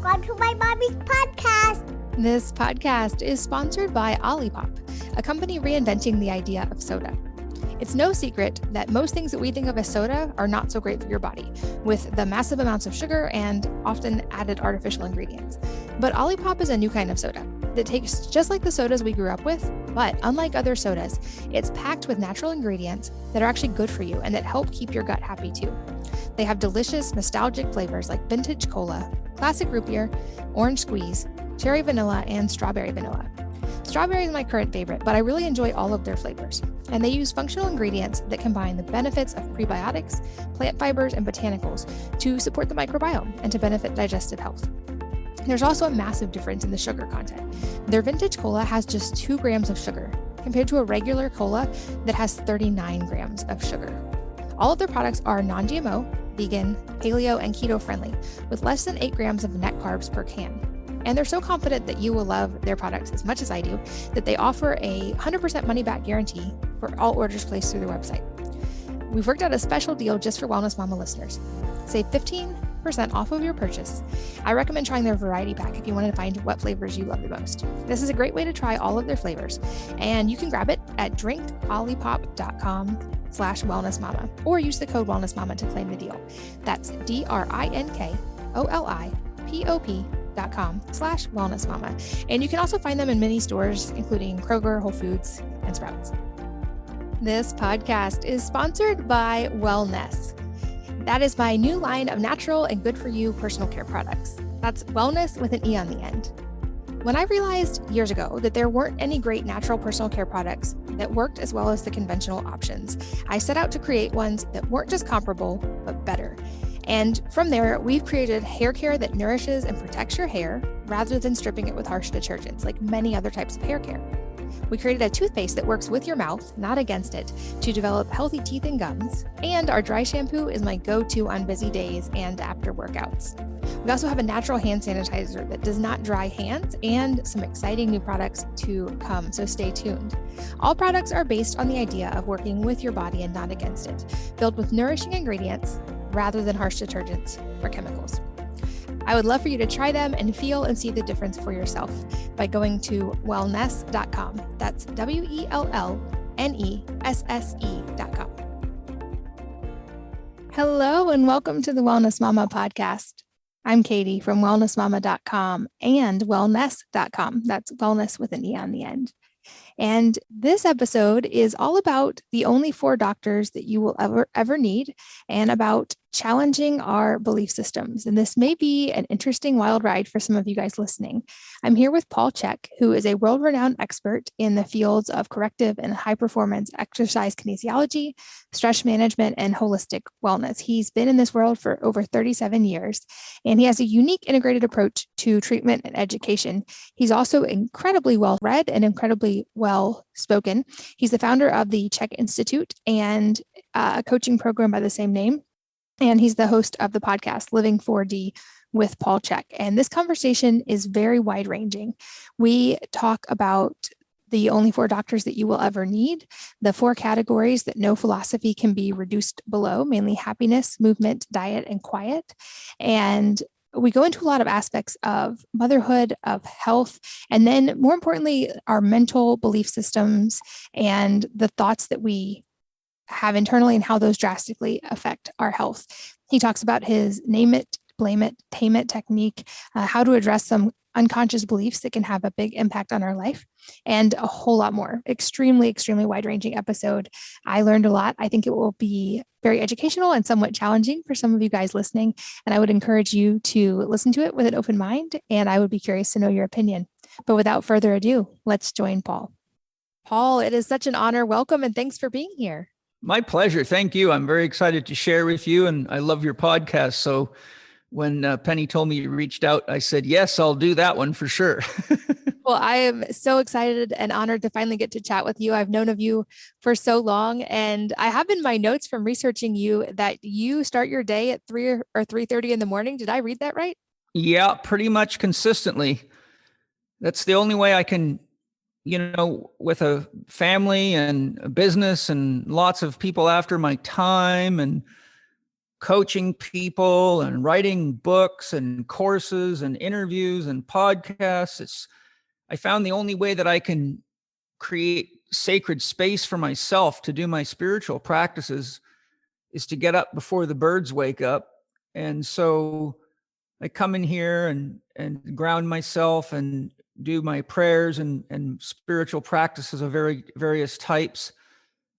Welcome to my mommy's podcast. This podcast is sponsored by Olipop, a company reinventing the idea of soda. It's no secret that most things that we think of as soda are not so great for your body, with the massive amounts of sugar and often added artificial ingredients. But Olipop is a new kind of soda that tastes just like the sodas we grew up with, but unlike other sodas, it's packed with natural ingredients that are actually good for you and that help keep your gut happy too. They have delicious, nostalgic flavors like vintage cola, classic root beer, orange squeeze, cherry vanilla, and strawberry vanilla. Strawberry is my current favorite, but I really enjoy all of their flavors. And they use functional ingredients that combine the benefits of prebiotics, plant fibers, and botanicals to support the microbiome and to benefit digestive health. There's also a massive difference in the sugar content. Their vintage cola has just 2 grams of sugar, compared to a regular cola that has 39 grams of sugar. All of their products are non-GMO, vegan, paleo, and keto friendly, with less than 8 grams of net carbs per can. And they're so confident that you will love their products as much as I do, that they offer a 100% money-back guarantee for all orders placed through their website. We've worked out a special deal just for Wellness Mama listeners. Save 15% off of your purchase. I recommend trying their variety pack if you want to find what flavors you love the most. This is a great way to try all of their flavors, and you can grab it at drinkolipop.com/wellnessmama, or use the code wellnessmama to claim the deal. That's drinkolipop.com/wellnessmama. And you can also find them in many stores, including Kroger, Whole Foods, and Sprouts. This podcast is sponsored by Wellness. That is my new line of natural and good for you personal care products. That's wellness with an E on the end. When I realized years ago that there weren't any great natural personal care products that worked as well as the conventional options, I set out to create ones that weren't just comparable, but better. And from there, we've created hair care that nourishes and protects your hair rather than stripping it with harsh detergents like many other types of hair care. We created a toothpaste that works with your mouth, not against it, to develop healthy teeth and gums. And our dry shampoo is my go-to on busy days and after workouts. We also have a natural hand sanitizer that does not dry hands and some exciting new products to come, so stay tuned. All products are based on the idea of working with your body and not against it, filled with nourishing ingredients rather than harsh detergents or chemicals. I would love for you to try them and feel and see the difference for yourself by going to wellness.com. That's WELLNESSE.com. Hello, and welcome to the Wellness Mama podcast. I'm Katie from wellnessmama.com and wellness.com. That's wellness with an E on the end. And this episode is all about the only 4 doctors that you will ever need, and about challenging our belief systems. And this may be an interesting wild ride for some of you guys listening. I'm here with Paul Chek, who is a world-renowned expert in the fields of corrective and high-performance exercise kinesiology, stress management, and holistic wellness. He's been in this world for over 37 years, and he has a unique integrated approach to treatment and education. He's also incredibly well-read and incredibly well-spoken. He's the founder of the Chek Institute and a coaching program by the same name. And he's the host of the podcast, Living 4D with Paul Chek. And this conversation is very wide-ranging. We talk about the only 4 doctors that you will ever need, the 4 categories that no philosophy can be reduced below, mainly happiness, movement, diet, and quiet. And we go into a lot of aspects of motherhood, of health, and then more importantly, our mental belief systems and the thoughts that we have internally and how those drastically affect our health. He talks about his name it, blame it, tame it technique, how to address some unconscious beliefs that can have a big impact on our life, and a whole lot more. Extremely, extremely wide-ranging episode. I learned a lot. I think it will be very educational and somewhat challenging for some of you guys listening. And I would encourage you to listen to it with an open mind, and I would be curious to know your opinion. But without further ado, let's join Paul. Paul, it is such an honor. Welcome, and thanks for being here. My pleasure. Thank you. I'm very excited to share with you, and I love your podcast. So when Penny told me you reached out, I said, yes, I'll do that one for sure. Well, I am so excited and honored to finally get to chat with you. I've known of you for so long, and I have in my notes from researching you that you start your day at 3 or 3:30 in the morning. Did I read that right? Yeah, pretty much consistently. That's the only way I can, with a family and a business and lots of people after my time and coaching people and writing books and courses and interviews and podcasts. I found the only way that I can create sacred space for myself to do my spiritual practices is to get up before the birds wake up. And so I come in here and ground myself and do my prayers and spiritual practices of various types.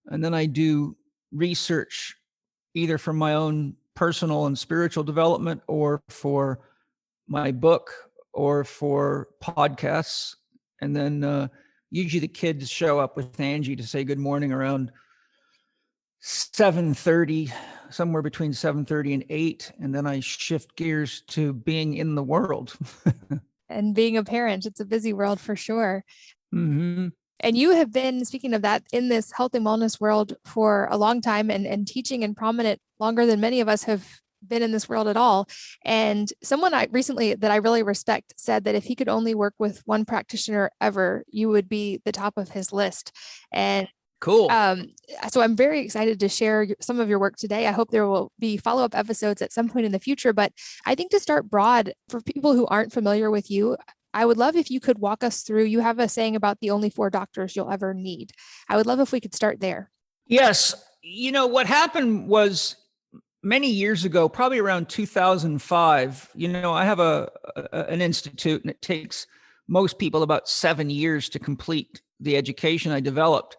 And then I do research either for my own personal and spiritual development or for my book or for podcasts. And then usually the kids show up with Angie to say good morning around 7:30, somewhere between 7:30 and 8. And then I shift gears to being in the world. And being a parent, it's a busy world for sure. Mm-hmm. And you have been, speaking of that, in this health and wellness world for a long time and teaching and prominent longer than many of us have been in this world at all. And someone recently that I really respect said that if he could only work with one practitioner ever, you would be the top of his list. And Cool. So I'm very excited to share some of your work today. I hope there will be follow-up episodes at some point in the future, but I think to start broad, for people who aren't familiar with you, I would love if you could walk us through. You have a saying about the only 4 doctors you'll ever need. I would love if we could start there. Yes. What happened was many years ago, probably around 2005, I have an institute, and it takes most people about 7 years to complete the education I developed.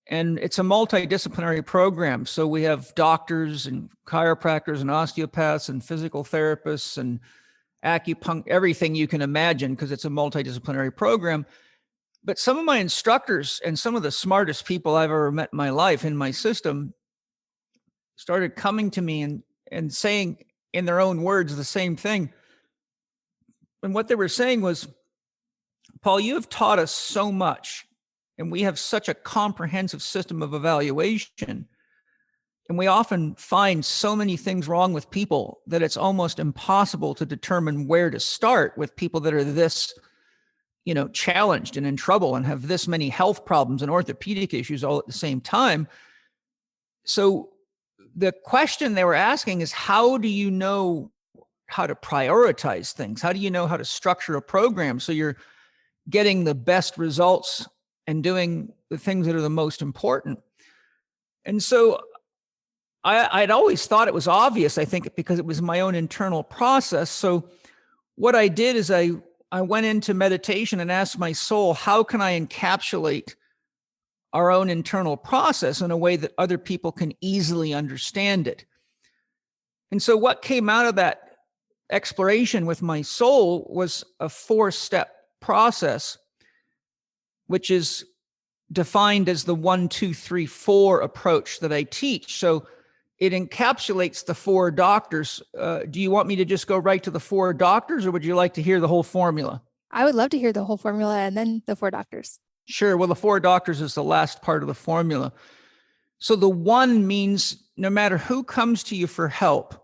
And it's a multidisciplinary program. So we have doctors and chiropractors and osteopaths and physical therapists and acupuncture, everything you can imagine, because it's a multidisciplinary program. But some of my instructors and some of the smartest people I've ever met in my life in my system started coming to me and saying in their own words the same thing. And what they were saying was, Paul, you have taught us so much, and we have such a comprehensive system of evaluation. And we often find so many things wrong with people that it's almost impossible to determine where to start with people that are this, challenged and in trouble and have this many health problems and orthopedic issues all at the same time. So the question they were asking is, how do you know how to prioritize things? How do you know how to structure a program so you're getting the best results and doing the things that are the most important? And so I'd always thought it was obvious, I think, because it was my own internal process. So what I did is I went into meditation and asked my soul, how can I encapsulate our own internal process in a way that other people can easily understand it? And so what came out of that exploration with my soul was a 4-step process, which is defined as the 1, 2, 3, 4 approach that I teach. So it encapsulates the 4 doctors. Do you want me to just go right to the 4 doctors, or would you like to hear the whole formula? I would love to hear the whole formula and then the 4 doctors. Sure. Well, the 4 doctors is the last part of the formula. So the 1 means no matter who comes to you for help,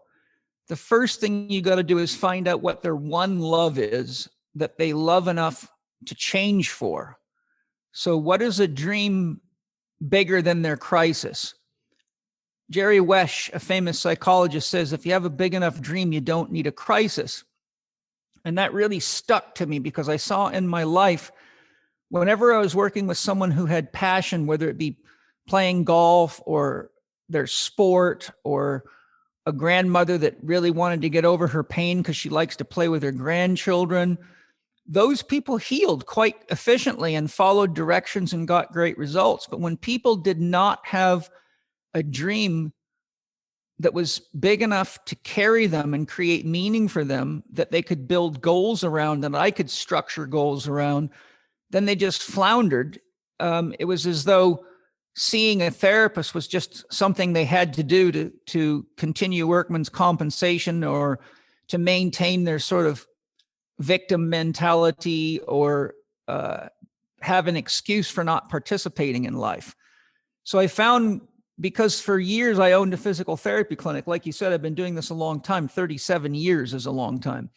the first thing you got to do is find out what their one love is that they love enough to change for. So what is a dream bigger than their crisis? Jerry Wesh, a famous psychologist, says, if you have a big enough dream, you don't need a crisis. And that really stuck to me because I saw in my life, whenever I was working with someone who had passion, whether it be playing golf or their sport or a grandmother that really wanted to get over her pain because she likes to play with her grandchildren, those people healed quite efficiently and followed directions and got great results. But when people did not have a dream that was big enough to carry them and create meaning for them, that they could build goals around, and I could structure goals around, then they just floundered. It was as though seeing a therapist was just something they had to do to continue workman's compensation or to maintain their sort of victim mentality or have an excuse for not participating in life. So I found, because for years I owned a physical therapy clinic, like you said, I've been doing this a long time. 37 years is a long time.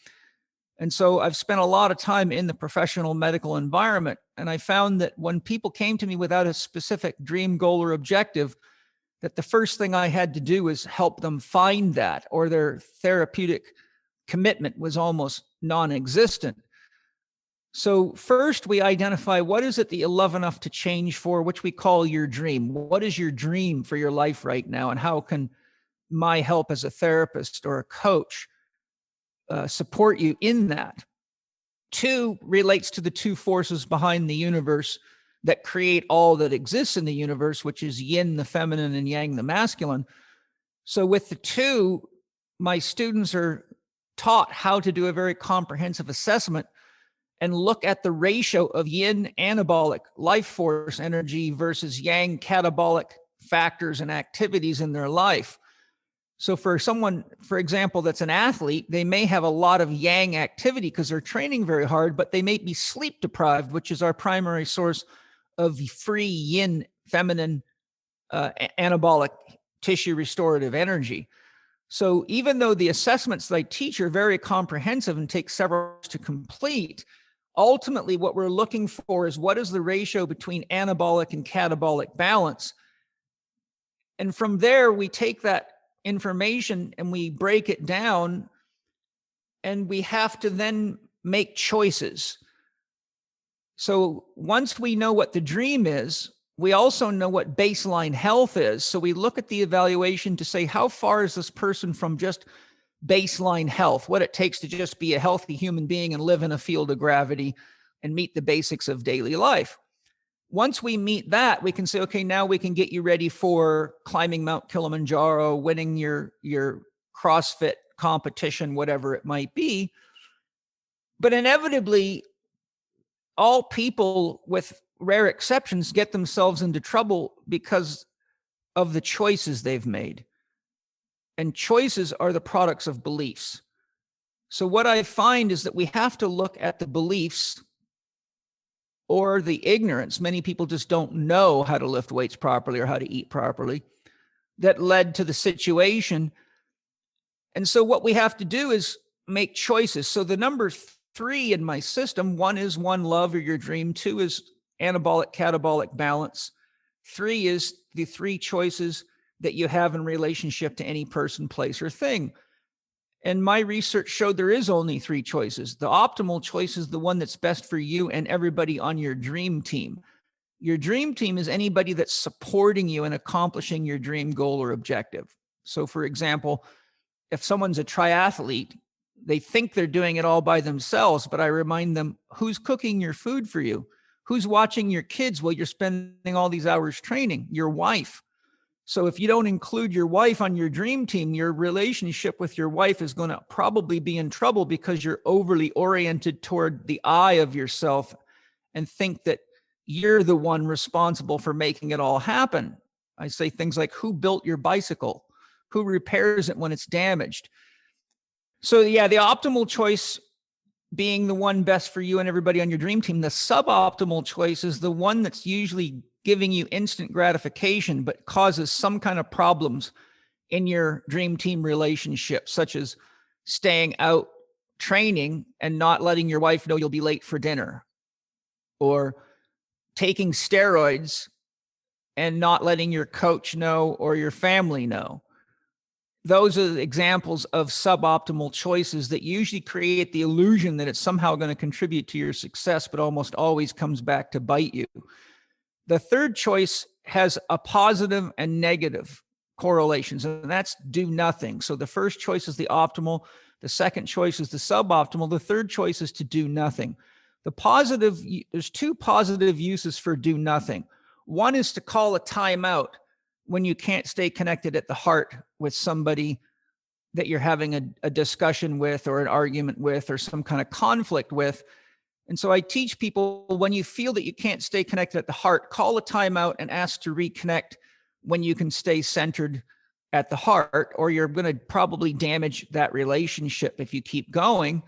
And so I've spent a lot of time in the professional medical environment. And I found that when people came to me without a specific dream, goal, or objective, that the first thing I had to do was help them find that, or their therapeutic commitment was almost non-existent. So first we identify what is it that you love enough to change for, which we call your dream. What is your dream for your life right now? And how can my help as a therapist or a coach support you in that? 2 relates to the 2 forces behind the universe that create all that exists in the universe, which is yin, the feminine, and yang, the masculine. So with the 2, my students are taught how to do a very comprehensive assessment and look at the ratio of yin anabolic life force energy versus yang catabolic factors and activities in their life. So for someone, for example, that's an athlete, they may have a lot of yang activity because they're training very hard, but they may be sleep deprived, which is our primary source of free yin, feminine, anabolic tissue restorative energy. So even though the assessments that I teach are very comprehensive and take several hours to complete, ultimately what we're looking for is what is the ratio between anabolic and catabolic balance. And from there, we take that information and we break it down, and we have to then make choices. So once we know what the dream is, we also know what baseline health is. So we look at the evaluation to say, how far is this person from just baseline health, what it takes to just be a healthy human being and live in a field of gravity and meet the basics of daily life. Once we meet that, we can say, okay, now we can get you ready for climbing Mount Kilimanjaro, winning your CrossFit competition, whatever it might be. But inevitably, all people, with rare exceptions, get themselves into trouble because of the choices they've made. And choices are the products of beliefs. So what I find is that we have to look at the beliefs or the ignorance. Many people just don't know how to lift weights properly or how to eat properly that led to the situation. And so what we have to do is make choices. So the number 3 in my system, 1 is one, love or your dream. 2 is anabolic, catabolic balance. 3 is the 3 choices that you have in relationship to any person, place, or thing. And my research showed there is only 3 choices. The optimal choice is the one that's best for you and everybody on your dream team. Your dream team is anybody that's supporting you in accomplishing your dream goal or objective. So for example, if someone's a triathlete, they think they're doing it all by themselves, but I remind them, who's cooking your food for you? Who's watching your kids while you're spending all these hours training? Your wife. So if you don't include your wife on your dream team, your relationship with your wife is going to probably be in trouble because you're overly oriented toward the I of yourself and think that you're the one responsible for making it all happen. I say things like, who built your bicycle? Who repairs it when it's damaged? So yeah, the optimal choice being the one best for you and everybody on your dream team. The suboptimal choice is the one that's usually giving you instant gratification, but causes some kind of problems in your dream team relationship, such as staying out training and not letting your wife know you'll be late for dinner, or taking steroids and not letting your coach know or your family know. Those are the examples of suboptimal choices that usually create the illusion that it's somehow going to contribute to your success, but almost always comes back to bite you. The third choice has a positive and negative correlations, and that's do nothing. So the first choice is the optimal. The second choice is the suboptimal. The third choice is to do nothing. There's 2 positive uses for do nothing. One is to call a timeout when you can't stay connected at the heart with somebody that you're having a discussion with, or an argument with, or some kind of conflict with. And so I teach people, when you feel that you can't stay connected at the heart, call a timeout and ask to reconnect when you can stay centered at the heart, or you're going to probably damage that relationship if you keep going.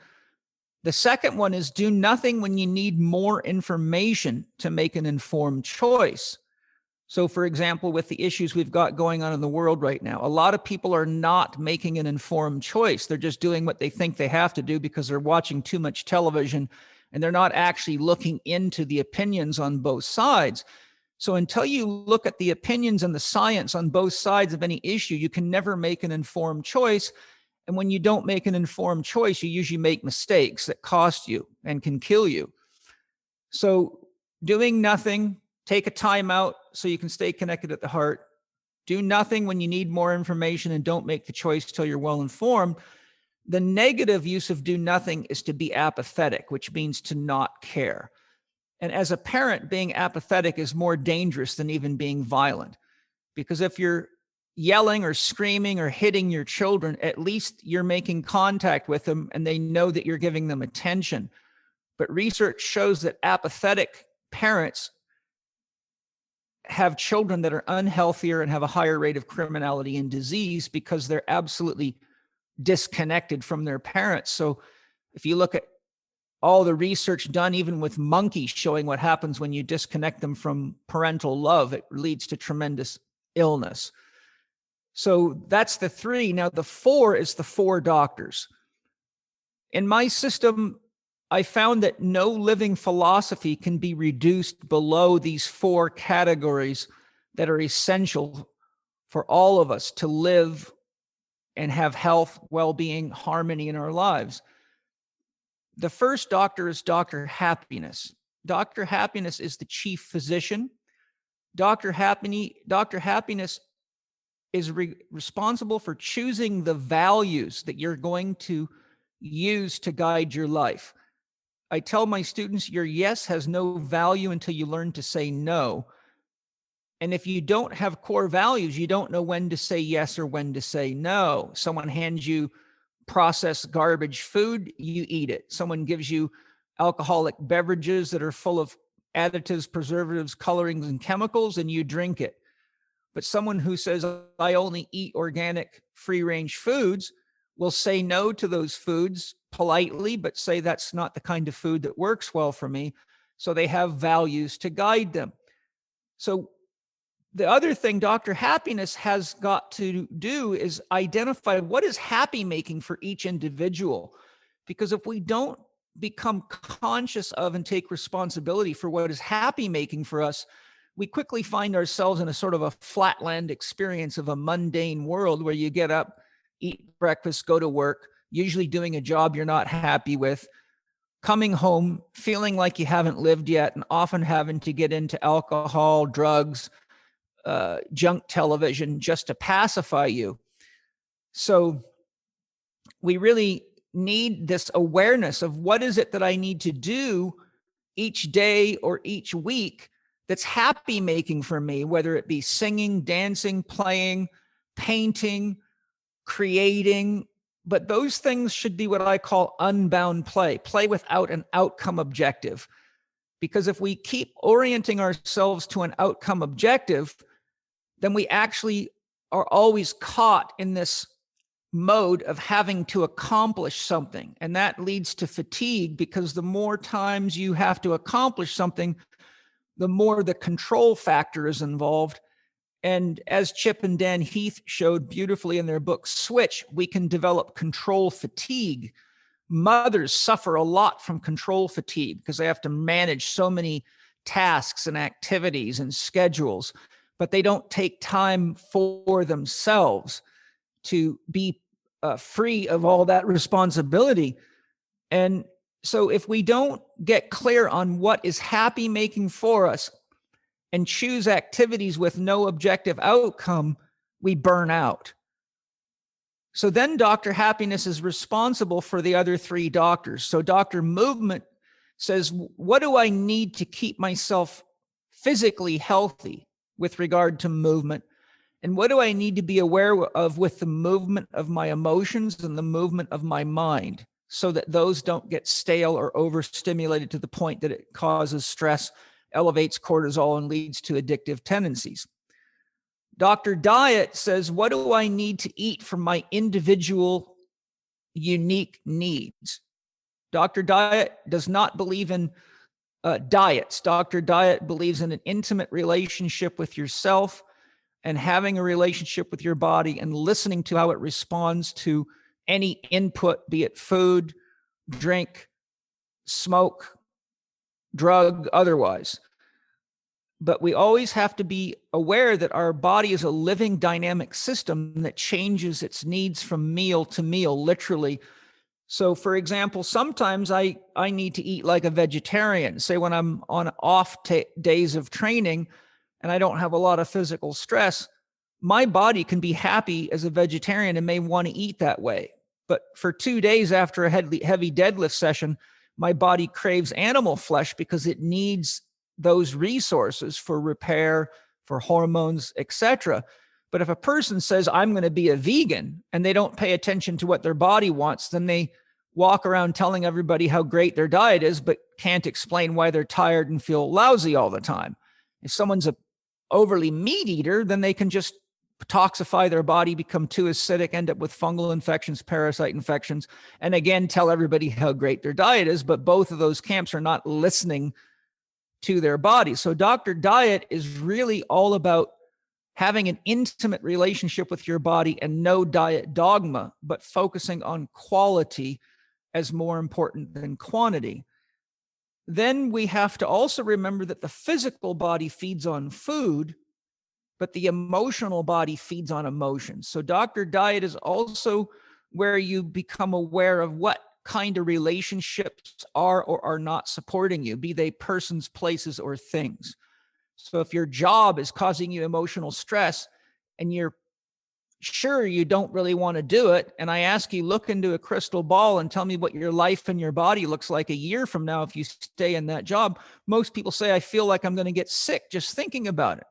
The second one is do nothing when you need more information to make an informed choice. So for example, with the issues we've got going on in the world right now, a lot of people are not making an informed choice. They're just doing what they think they have to do because they're watching too much television, and they're not actually looking into the opinions on both sides. So until you look at the opinions and the science on both sides of any issue, you can never make an informed choice. And when you don't make an informed choice, you usually make mistakes that cost you and can kill you. So doing nothing, take a time out so you can stay connected at the heart. Do nothing when you need more information, and don't make the choice till you're well informed. The negative use of do nothing is to be apathetic, which means to not care. And as a parent, being apathetic is more dangerous than even being violent. Because if you're yelling or screaming or hitting your children, at least you're making contact with them and they know that you're giving them attention. But research shows that apathetic parents have children that are unhealthier and have a higher rate of criminality and disease because they're absolutely disconnected from their parents. So if you look at all the research done, even with monkeys, showing what happens when you disconnect them from parental love, it leads to tremendous illness. So that's the 3. Now the 4 is the 4 doctors. In my system, I found that no living philosophy can be reduced below these 4 categories that are essential for all of us to live and have health, well-being, harmony in our lives. The first doctor is Dr. Happiness. Dr. Happiness is the chief physician. Dr. Happiness is responsible for choosing the values that you're going to use to guide your life. I tell my students, your yes has no value until you learn to say no. And if you don't have core values, you don't know when to say yes or when to say no. Someone hands you processed garbage food, you eat it. Someone gives you alcoholic beverages that are full of additives, preservatives, colorings, and chemicals, and you drink it. But someone who says, I only eat organic, free-range foods, will say no to those foods politely, but say that's not the kind of food that works well for me. So they have values to guide them. So the other thing Dr. Happiness has got to do is identify what is happy making for each individual. Because if we don't become conscious of and take responsibility for what is happy making for us, we quickly find ourselves in a sort of a flatland experience of a mundane world where you get up, eat breakfast, go to work, usually doing a job you're not happy with, coming home, feeling like you haven't lived yet, and often having to get into alcohol, drugs, junk television just to pacify you. So we really need this awareness of what is it that I need to do each day or each week that's happy making for me, whether it be singing, dancing, playing, painting, creating. But those things should be what I call unbound play without an outcome objective. Because if we keep orienting ourselves to an outcome objective, then we actually are always caught in this mode of having to accomplish something. And that leads to fatigue, because the more times you have to accomplish something, the more the control factor is involved. And as Chip and Dan Heath showed beautifully in their book, Switch, we can develop control fatigue. Mothers suffer a lot from control fatigue because they have to manage so many tasks and activities and schedules, but they don't take time for themselves to be free of all that responsibility. And so if we don't get clear on what is happy making for us and choose activities with no objective outcome, we burn out. So then Dr. Happiness is responsible for the other 3 doctors. So Dr. Movement says, what do I need to keep myself physically healthy with regard to movement? And what do I need to be aware of with the movement of my emotions and the movement of my mind, so that those don't get stale or overstimulated to the point that it causes stress, elevates cortisol, and leads to addictive tendencies? Dr. Diet says, what do I need to eat for my individual unique needs? Dr. Diet does not believe in diets. Dr. Diet believes in an intimate relationship with yourself and having a relationship with your body and listening to how it responds to any input, be it food, drink, smoke, drug, otherwise. But we always have to be aware that our body is a living dynamic system that changes its needs from meal to meal, literally. So for example, sometimes I need to eat like a vegetarian, say when I'm on off days of training and I don't have a lot of physical stress, my body can be happy as a vegetarian and may want to eat that way. But for 2 days after a heavy deadlift session, my body craves animal flesh because it needs those resources for repair, for hormones, etc. But if a person says, I'm going to be a vegan, and they don't pay attention to what their body wants, then they walk around telling everybody how great their diet is, but can't explain why they're tired and feel lousy all the time. If someone's a overly meat eater, then they can just toxify their body, become too acidic, end up with fungal infections, parasite infections, and again, tell everybody how great their diet is. But both of those camps are not listening to their body. So Dr. Diet is really all about having an intimate relationship with your body and no diet dogma, but focusing on quality as more important than quantity. Then we have to also remember that the physical body feeds on food, but the emotional body feeds on emotions. So Dr. Diet is also where you become aware of what kind of relationships are or are not supporting you, be they persons, places, or things. So if your job is causing you emotional stress and you're sure you don't really want to do it, and I ask you, look into a crystal ball and tell me what your life and your body looks like a year from now if you stay in that job, most people say, I feel like I'm going to get sick just thinking about it.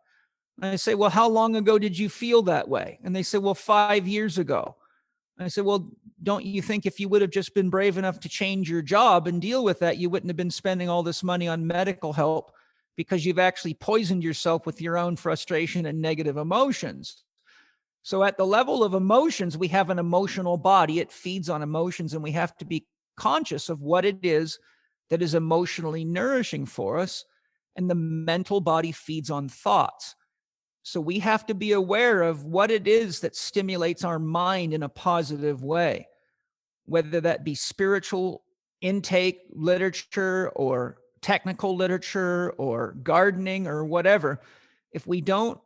And I say, well, how long ago did you feel that way? And they say, well, 5 years ago. And I said, well, don't you think if you would have just been brave enough to change your job and deal with that, you wouldn't have been spending all this money on medical help because you've actually poisoned yourself with your own frustration and negative emotions? So at the level of emotions, we have an emotional body. It feeds on emotions, and we have to be conscious of what it is that is emotionally nourishing for us. And the mental body feeds on thoughts. So we have to be aware of what it is that stimulates our mind in a positive way, whether that be spiritual intake, literature, or technical literature, or gardening, or whatever. If we don't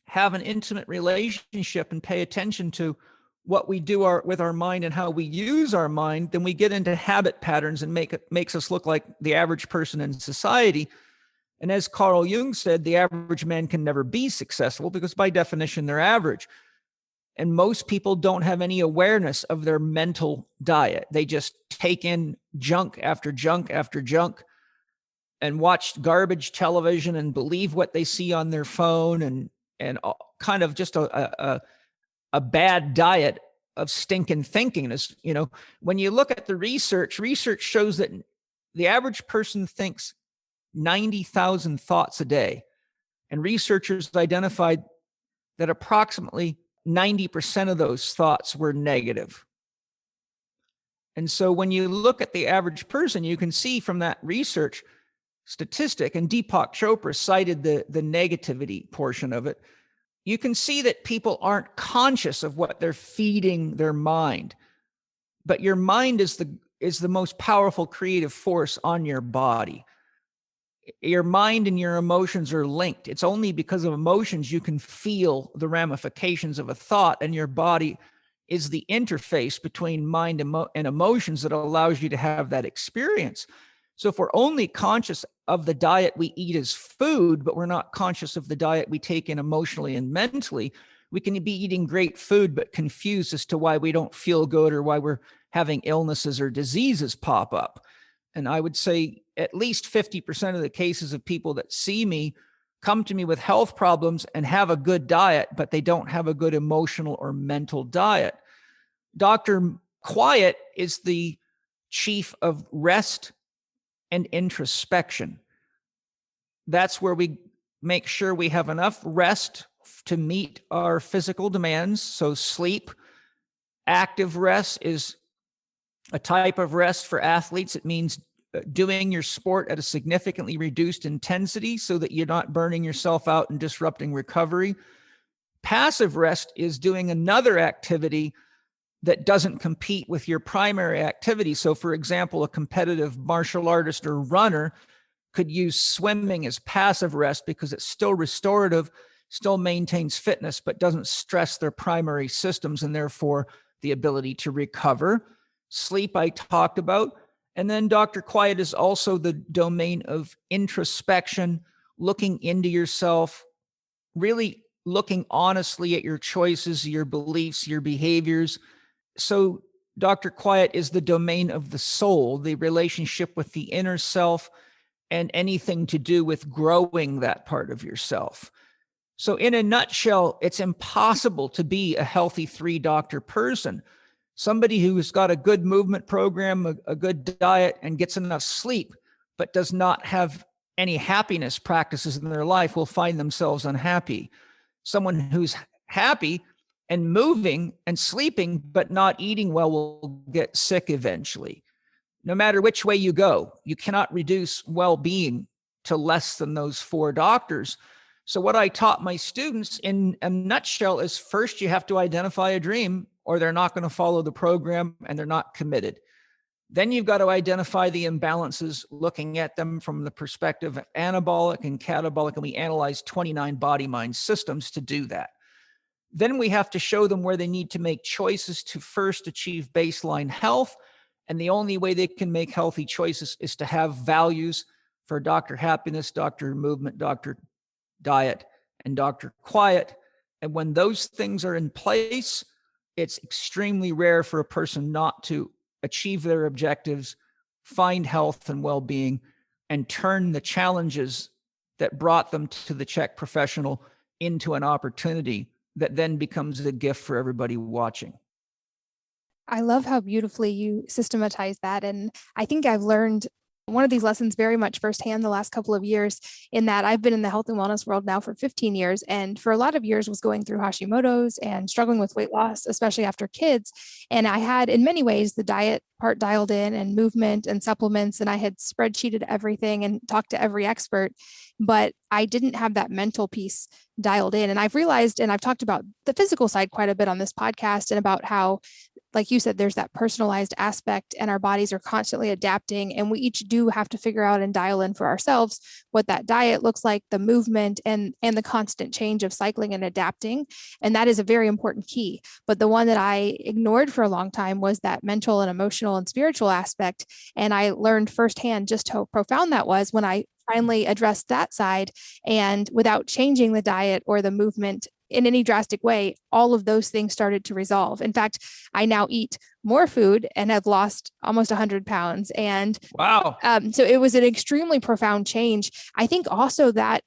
have an intimate relationship and pay attention to what we do with our mind and how we use our mind, then we get into habit patterns and makes us look like the average person in society. And as Carl Jung said, the average man can never be successful because by definition, they're average. And most people don't have any awareness of their mental diet. They just take in junk after junk after junk and watch garbage television and believe what they see on their phone and kind of just a bad diet of stinking thinking. You know, when you look at the research shows that the average person thinks 90,000 thoughts a day. And researchers identified that approximately 90% of those thoughts were negative. And so when you look at the average person, you can see from that research statistic, and Deepak Chopra cited the negativity portion of it, you can see that people aren't conscious of what they're feeding their mind. But your mind is the most powerful creative force on your body. Your mind and your emotions are linked. It's only because of emotions you can feel the ramifications of a thought, and your body is the interface between mind and emotions that allows you to have that experience. So if we're only conscious of the diet we eat as food, but we're not conscious of the diet we take in emotionally and mentally, we can be eating great food, but confused as to why we don't feel good or why we're having illnesses or diseases pop up. And I would say at least 50% of the cases of people that see me come to me with health problems and have a good diet, but they don't have a good emotional or mental diet. Dr. Quiet is the chief of rest and introspection. That's where we make sure we have enough rest to meet our physical demands. So sleep, active rest is a type of rest for athletes. It means doing your sport at a significantly reduced intensity so that you're not burning yourself out and disrupting recovery. Passive rest is doing another activity that doesn't compete with your primary activity. So for example, a competitive martial artist or runner could use swimming as passive rest because it's still restorative, still maintains fitness, but doesn't stress their primary systems and therefore the ability to recover. Sleep, I talked about. And then Dr. Quiet is also the domain of introspection, looking into yourself, really looking honestly at your choices, your beliefs, your behaviors. So Dr. Quiet is the domain of the soul, the relationship with the inner self, and anything to do with growing that part of yourself. So in a nutshell, it's impossible to be a healthy 3-doctor person. Somebody who's got a good movement program, a good diet, and gets enough sleep, but does not have any happiness practices in their life will find themselves unhappy. Someone who's happy and moving and sleeping, but not eating well will get sick eventually. No matter which way you go, you cannot reduce well-being to less than those 4 doctors. So what I taught my students in a nutshell is first you have to identify a dream or they're not going to follow the program and they're not committed. Then you've got to identify the imbalances, looking at them from the perspective of anabolic and catabolic, and we analyze 29 body-mind systems to do that. Then we have to show them where they need to make choices to first achieve baseline health. And the only way they can make healthy choices is to have values for Dr. Happiness, Dr. Movement, Dr. Diet, and Dr. Quiet. And when those things are in place, it's extremely rare for a person not to achieve their objectives, find health and well-being, and turn the challenges that brought them to the Chek professional into an opportunity that then becomes a gift for everybody watching. I love how beautifully you systematize that. And I think I've learned one of these lessons very much firsthand the last couple of years, in that I've been in the health and wellness world now for 15 years. And for a lot of years was going through Hashimoto's and struggling with weight loss, especially after kids. And I had, in many ways, the diet part dialed in and movement and supplements. And I had spreadsheeted everything and talked to every expert, but I didn't have that mental piece dialed in. And I've realized, and I've talked about the physical side quite a bit on this podcast, and about how, like you said, there's that personalized aspect and our bodies are constantly adapting, and we each do have to figure out and dial in for ourselves what that diet looks like, the movement, and the constant change of cycling and adapting. And that is a very important key. But the one that I ignored for a long time was that mental and emotional and spiritual aspect. And I learned firsthand just how profound that was when I finally addressed that side, and without changing the diet or the movement in any drastic way, all of those things started to resolve. In fact, I now eat more food and have lost almost 100 pounds. And wow. So it was an extremely profound change. I think also that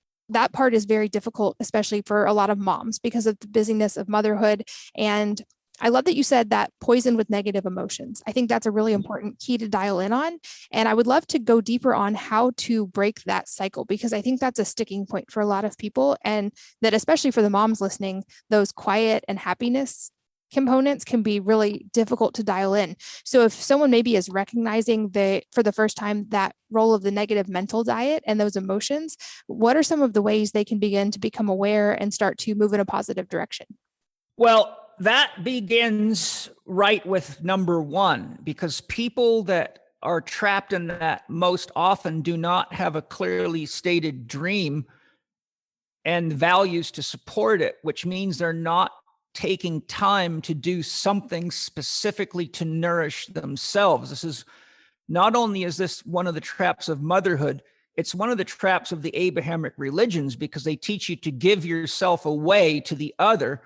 part is very difficult, especially for a lot of moms, because of the busyness of motherhood. And I love that you said that poisoned with negative emotions. I think that's a really important key to dial in on. And I would love to go deeper on how to break that cycle, because I think that's a sticking point for a lot of people. And that, especially for the moms listening, those quiet and happiness components can be really difficult to dial in. So if someone maybe is recognizing for the first time that role of the negative mental diet and those emotions, what are some of the ways they can begin to become aware and start to move in a positive direction? Well, that begins right with number 1, because people that are trapped in that most often do not have a clearly stated dream and values to support it, which means they're not taking time to do something specifically to nourish themselves. This is not only is this one of the traps of motherhood, it's one of the traps of the Abrahamic religions, because they teach you to give yourself away to the other.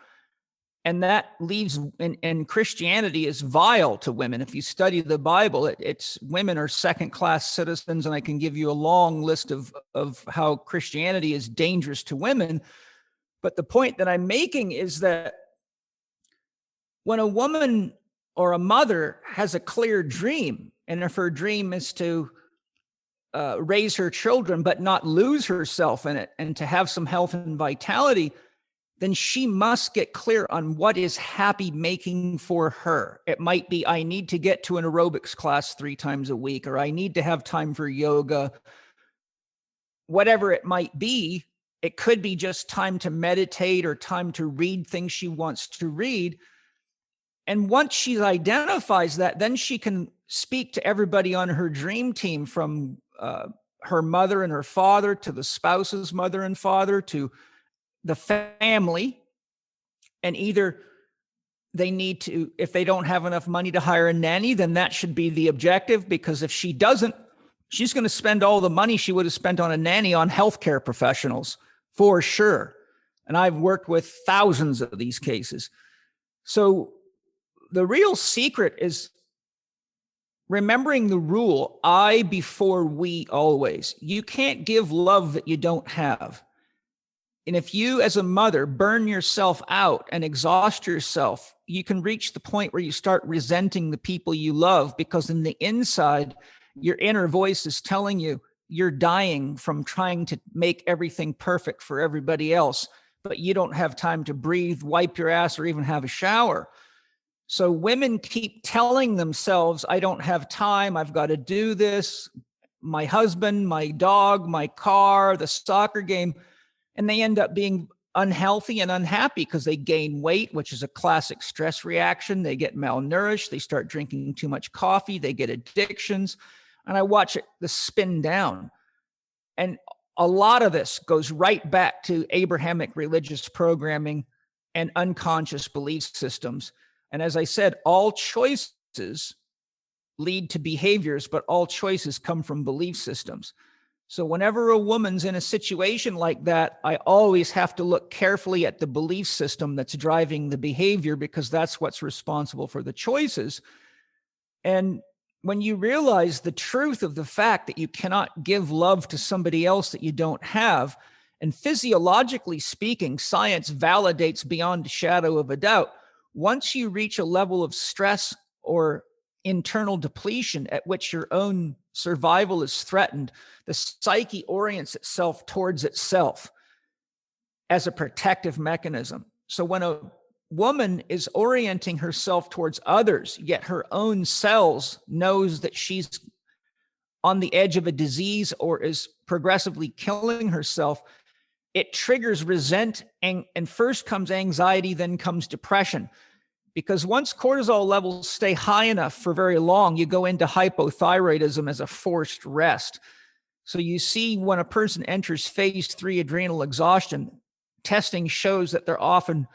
And that leaves, in Christianity, is vile to women. If you study the Bible, it's women are second-class citizens, and I can give you a long list of how Christianity is dangerous to women. But the point that I'm making is that when a woman or a mother has a clear dream, and if her dream is to raise her children but not lose herself in it, and to have some health and vitality, then she must get clear on what is happy making for her. It might be, I need to get to an aerobics class 3 times a week, or I need to have time for yoga. Whatever it might be, it could be just time to meditate or time to read things she wants to read. And once she identifies that, then she can speak to everybody on her dream team, from her mother and her father, to the spouse's mother and father, to the family. And either they need to, if they don't have enough money to hire a nanny, then that should be the objective, because if she doesn't, she's going to spend all the money she would have spent on a nanny on healthcare professionals for sure. And I've worked with thousands of these cases. So the real secret is remembering the rule, I before we always. You can't give love that you don't have. And if you, as a mother, burn yourself out and exhaust yourself, you can reach the point where you start resenting the people you love, because in the inside, your inner voice is telling you you're dying from trying to make everything perfect for everybody else, but you don't have time to breathe, wipe your ass, or even have a shower. So women keep telling themselves, I don't have time, I've got to do this, my husband, my dog, my car, the soccer game, and they end up being unhealthy and unhappy because they gain weight, which is a classic stress reaction. They get malnourished, they start drinking too much coffee, they get addictions, and I watch the spin down. And a lot of this goes right back to Abrahamic religious programming and unconscious belief systems. And as I said, all choices lead to behaviors, but all choices come from belief systems. So whenever a woman's in a situation like that, I always have to look carefully at the belief system that's driving the behavior, because that's what's responsible for the choices. And when you realize the truth of the fact that you cannot give love to somebody else that you don't have, and physiologically speaking, science validates beyond a shadow of a doubt, once you reach a level of stress or internal depletion at which your own survival is threatened, the psyche orients itself towards itself as a protective mechanism. So when a woman is orienting herself towards others, yet her own cells knows that she's on the edge of a disease or is progressively killing herself, it triggers resentment, and first comes anxiety, then comes depression. Because once cortisol levels stay high enough for very long, you go into hypothyroidism as a forced rest. So you see when a person enters phase 3 adrenal exhaustion, testing shows that they're often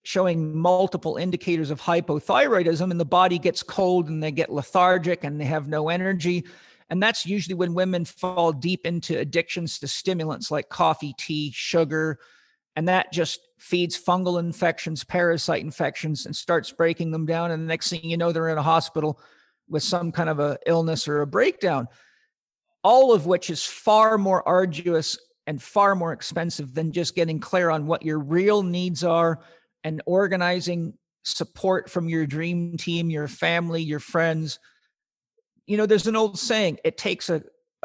showing multiple indicators of hypothyroidism, and the body gets cold and they get lethargic and they have no energy. And that's usually when women fall deep into addictions to stimulants like coffee, tea, sugar, and that just feeds fungal infections, parasite infections, and starts breaking them down. And the next thing you know, they're in a hospital with some kind of a illness or a breakdown, all of which is far more arduous and far more expensive than just getting clear on what your real needs are and organizing support from your dream team, your family, your friends. You know, there's an old saying, it takes a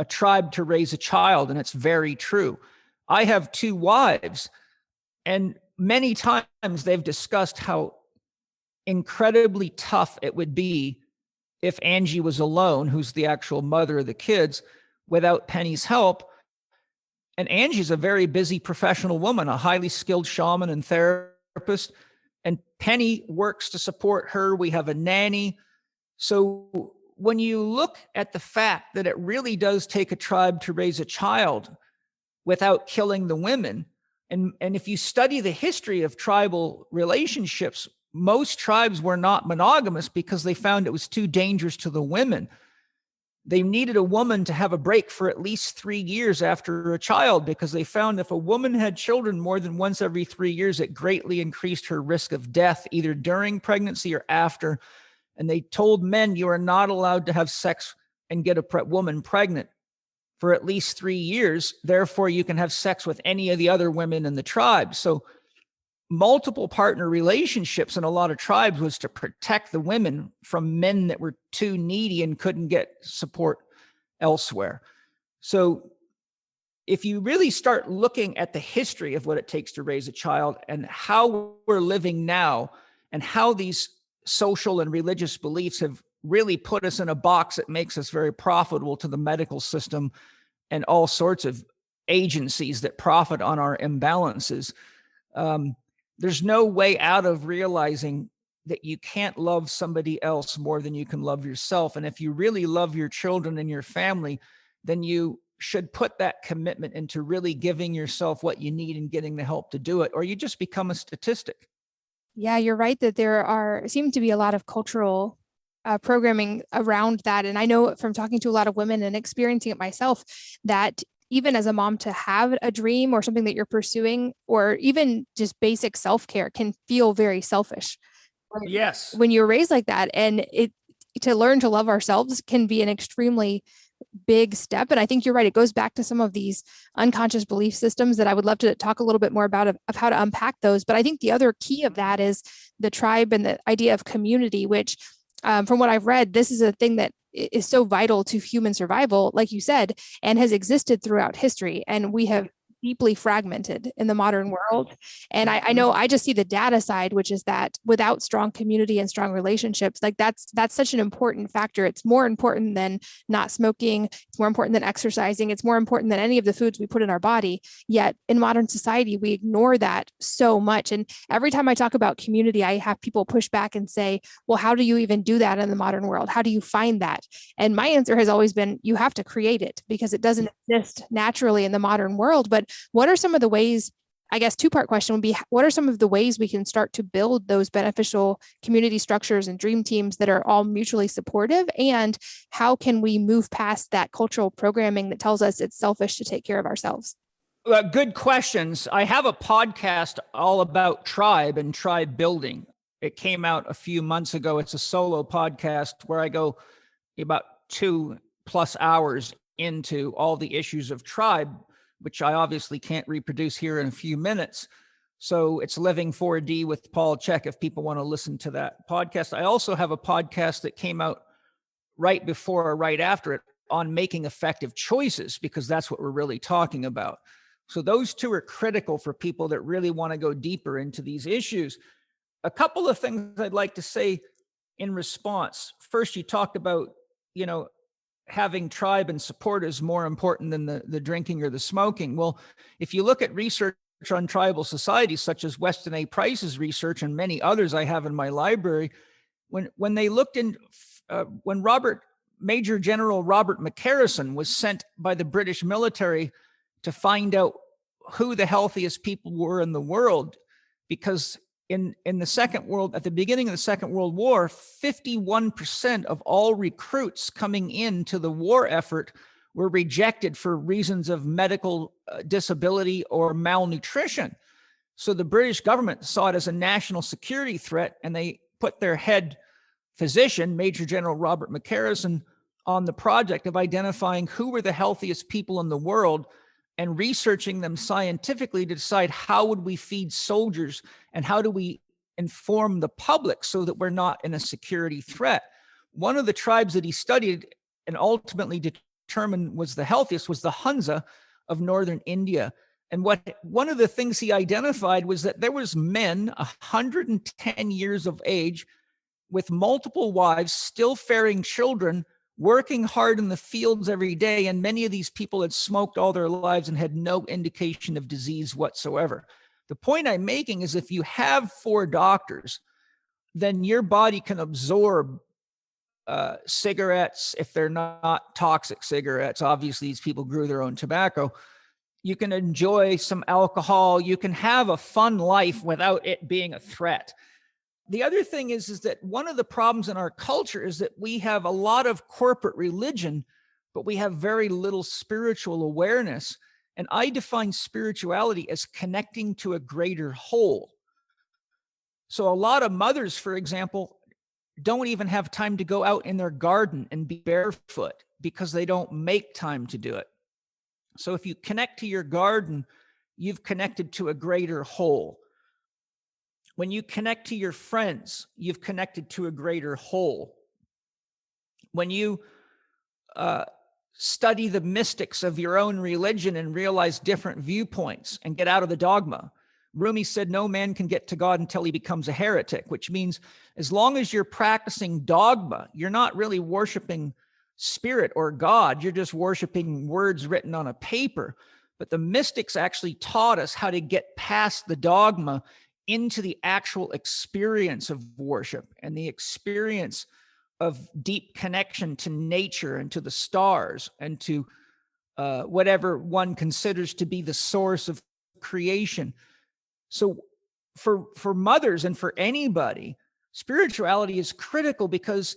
tribe to raise a child, and it's very true. I have 2 wives, and many times they've discussed how incredibly tough it would be if Angie was alone, who's the actual mother of the kids, without Penny's help. And Angie's a very busy professional woman, a highly skilled shaman and therapist. And Penny works to support her. We have a nanny. So when you look at the fact that it really does take a tribe to raise a child without killing the women, and if you study the history of tribal relationships, most tribes were not monogamous because they found it was too dangerous to the women. They needed a woman to have a break for at least 3 years after a child, because they found if a woman had children more than once every 3 years, it greatly increased her risk of death, either during pregnancy or after. And they told men, you are not allowed to have sex and get a woman pregnant for at least 3 years. Therefore, you can have sex with any of the other women in the tribe. So multiple partner relationships in a lot of tribes was to protect the women from men that were too needy and couldn't get support elsewhere. So if you really start looking at the history of what it takes to raise a child and how we're living now and how these social and religious beliefs have really put us in a box that makes us very profitable to the medical system and all sorts of agencies that profit on our imbalances, there's no way out of realizing that you can't love somebody else more than you can love yourself. And if you really love your children and your family, then you should put that commitment into really giving yourself what you need and getting the help to do it, or you just become a statistic. Yeah, you're right that seem to be a lot of cultural programming around that. And I know from talking to a lot of women and experiencing it myself that even as a mom, to have a dream or something that you're pursuing, or even just basic self-care, can feel very selfish. Yes. When you're raised like that, and to learn to love ourselves can be an extremely big step. And I think you're right. It goes back to some of these unconscious belief systems that I would love to talk a little bit more about of how to unpack those. But I think the other key of that is the tribe and the idea of community, which from what I've read, this is a thing that is so vital to human survival, like you said, and has existed throughout history. And we have deeply fragmented in the modern world. And I know I just see the data side, which is that without strong community and strong relationships, like that's such an important factor. It's more important than not smoking. It's more important than exercising. It's more important than any of the foods we put in our body. Yet in modern society, we ignore that so much. And every time I talk about community, I have people push back and say, well, how do you even do that in the modern world? How do you find that? And my answer has always been, you have to create it, because it doesn't exist naturally in the modern world. But what are some of the ways, I guess two-part question would be, what are some of the ways we can start to build those beneficial community structures and dream teams that are all mutually supportive? And how can we move past that cultural programming that tells us it's selfish to take care of ourselves? Good questions. I have a podcast all about tribe and tribe building. It came out a few months ago. It's a solo podcast where I go about 2+ hours into all the issues of tribe, which I obviously can't reproduce here in a few minutes. So it's Living 4D with Paul Chek, if people want to listen to that podcast. I also have a podcast that came out right before or right after it on making effective choices, because that's what we're really talking about. So those two are critical for people that really want to go deeper into these issues. A couple of things I'd like to say in response. First, you talked about, having tribe and support is more important than the drinking or the smoking. Well, if you look at research on tribal societies, such as Weston A. Price's research and many others I have in my library, when they looked in, when Major General Robert McCarrison was sent by the British military to find out who the healthiest people were in the world, because in at the beginning of the Second World War, 51% of all recruits coming into the war effort were rejected for reasons of medical disability or malnutrition. So the British government saw it as a national security threat, and they put their head physician, Major General Robert McCarrison, on the project of identifying who were the healthiest people in the world and researching them scientifically to decide how would we feed soldiers and how do we inform the public so that we're not in a security threat. One of the tribes that he studied and ultimately determined was the healthiest was the Hunza of northern India. And one of the things he identified was that there was men 110 years of age with multiple wives, still faring children, working hard in the fields every day. And many of these people had smoked all their lives and had no indication of disease whatsoever. The point I'm making is if you have 4 doctors, then your body can absorb cigarettes if they're not toxic cigarettes. Obviously, these people grew their own tobacco. You can enjoy some alcohol. You can have a fun life without it being a threat. The other thing is that one of the problems in our culture is that we have a lot of corporate religion, but we have very little spiritual awareness. And I define spirituality as connecting to a greater whole. So a lot of mothers, for example, don't even have time to go out in their garden and be barefoot because they don't make time to do it. So if you connect to your garden, you've connected to a greater whole. When you connect to your friends, you've connected to a greater whole. When you study the mystics of your own religion and realize different viewpoints and get out of the dogma. Rumi said, no man can get to God until he becomes a heretic, which means as long as you're practicing dogma, you're not really worshiping spirit or God. You're just worshiping words written on a paper. But the mystics actually taught us how to get past the dogma into the actual experience of worship and the experience of deep connection to nature and to the stars and to whatever one considers to be the source of creation. So for mothers and for anybody, spirituality is critical, because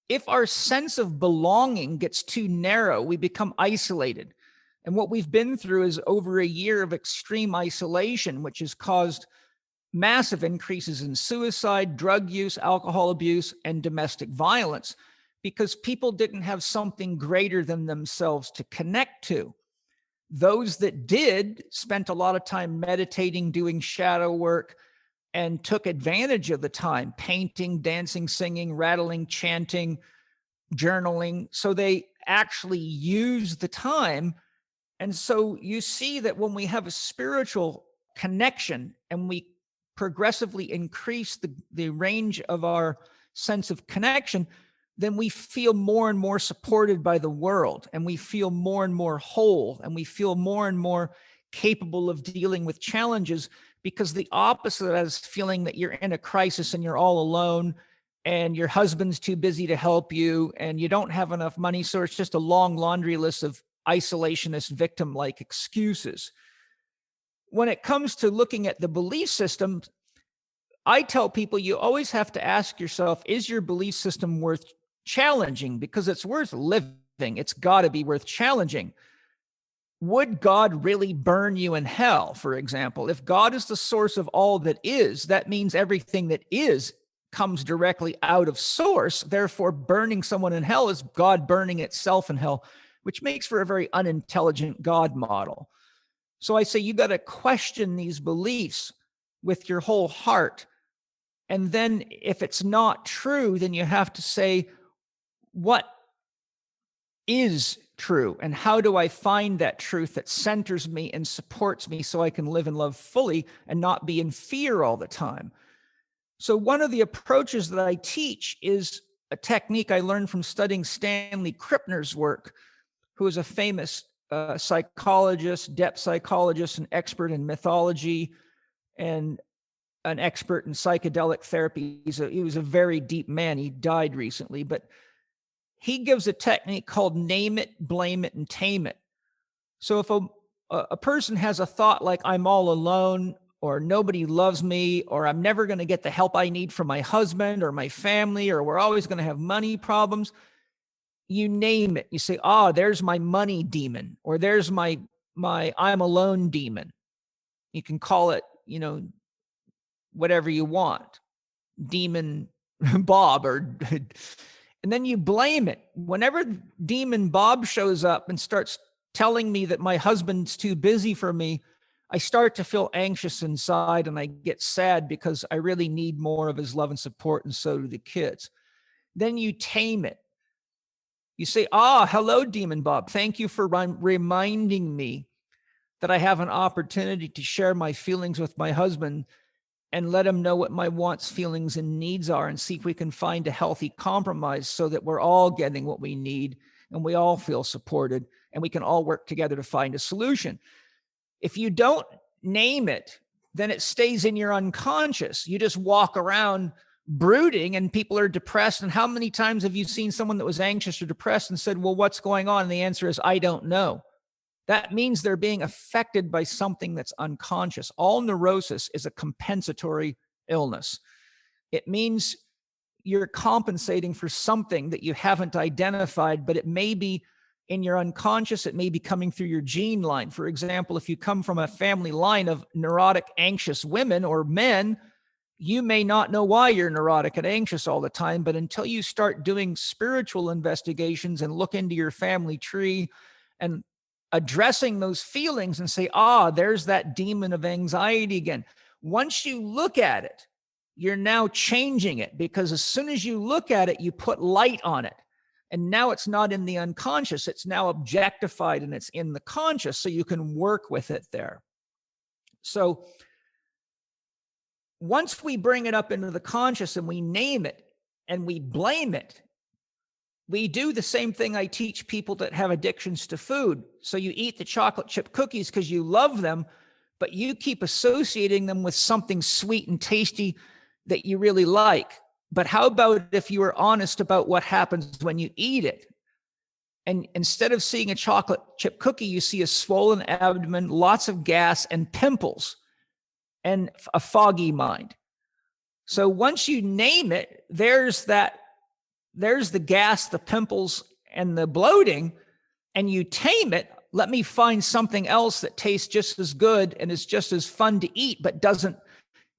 if our sense of belonging gets too narrow, we become isolated. And what we've been through is over a year of extreme isolation, which has caused massive increases in suicide, drug use, alcohol abuse, and domestic violence, because people didn't have something greater than themselves to connect to. Those that did spent a lot of time meditating, doing shadow work, and took advantage of the time, painting, dancing, singing, rattling, chanting, journaling. So they actually used the time. And so you see that when we have a spiritual connection and we progressively increase the range of our sense of connection, then we feel more and more supported by the world, and we feel more and more whole, and we feel more and more capable of dealing with challenges, because the opposite of that is feeling that you're in a crisis and you're all alone and your husband's too busy to help you and you don't have enough money. So it's just a long laundry list of isolationist victim-like excuses. When it comes to looking at the belief system, I tell people you always have to ask yourself, is your belief system worth challenging? Because it's worth living. It's got to be worth challenging. Would God really burn you in hell, for example? If God is the source of all that is, that means everything that is comes directly out of source. Therefore, burning someone in hell is God burning itself in hell, which makes for a very unintelligent God model. So I say you got to question these beliefs with your whole heart. And then if it's not true, then you have to say, what is true? And how do I find that truth that centers me and supports me so I can live and love fully and not be in fear all the time? So one of the approaches that I teach is a technique I learned from studying Stanley Krippner's work, who is a famous psychologist, depth psychologist, an expert in mythology, and an expert in psychedelic therapy. He was a very deep man. He died recently, but he gives a technique called name it, blame it, and tame it. So if a person has a thought like I'm all alone, or nobody loves me, or I'm never going to get the help I need from my husband or my family, or we're always going to have money problems, you name it. You say, there's my money demon, or there's my I'm alone demon. You can call it, whatever you want, demon Bob, and then you blame it. Whenever demon Bob shows up and starts telling me that my husband's too busy for me, I start to feel anxious inside and I get sad because I really need more of his love and support, and so do the kids. Then you tame it. You say, hello, demon Bob. Thank you for reminding me that I have an opportunity to share my feelings with my husband and let him know what my wants, feelings, and needs are, and see if we can find a healthy compromise so that we're all getting what we need and we all feel supported and we can all work together to find a solution. If you don't name it, then it stays in your unconscious. You just walk around brooding and people are depressed. And how many times have you seen someone that was anxious or depressed and said, well, what's going on? And the answer is, I don't know. That means they're being affected by something that's unconscious. All neurosis is a compensatory illness. It means you're compensating for something that you haven't identified, but it may be in your unconscious. It may be coming through your gene line. For example, if you come from a family line of neurotic, anxious women or men, you may not know why you're neurotic and anxious all the time, but until you start doing spiritual investigations and look into your family tree and addressing those feelings and say, there's that demon of anxiety again. Once you look at it, you're now changing it, because as soon as you look at it, you put light on it. And now it's not in the unconscious. It's now objectified and it's in the conscious, so you can work with it there. So once we bring it up into the conscious and we name it and we blame it, we do the same thing I teach people that have addictions to food. So you eat the chocolate chip cookies because you love them, but you keep associating them with something sweet and tasty that you really like. But how about if you were honest about what happens when you eat it? And instead of seeing a chocolate chip cookie, you see a swollen abdomen, lots of gas and pimples and a foggy mind. So once you name it, there's the gas, the pimples, and the bloating, and you tame it. Let me find something else that tastes just as good and is just as fun to eat, but doesn't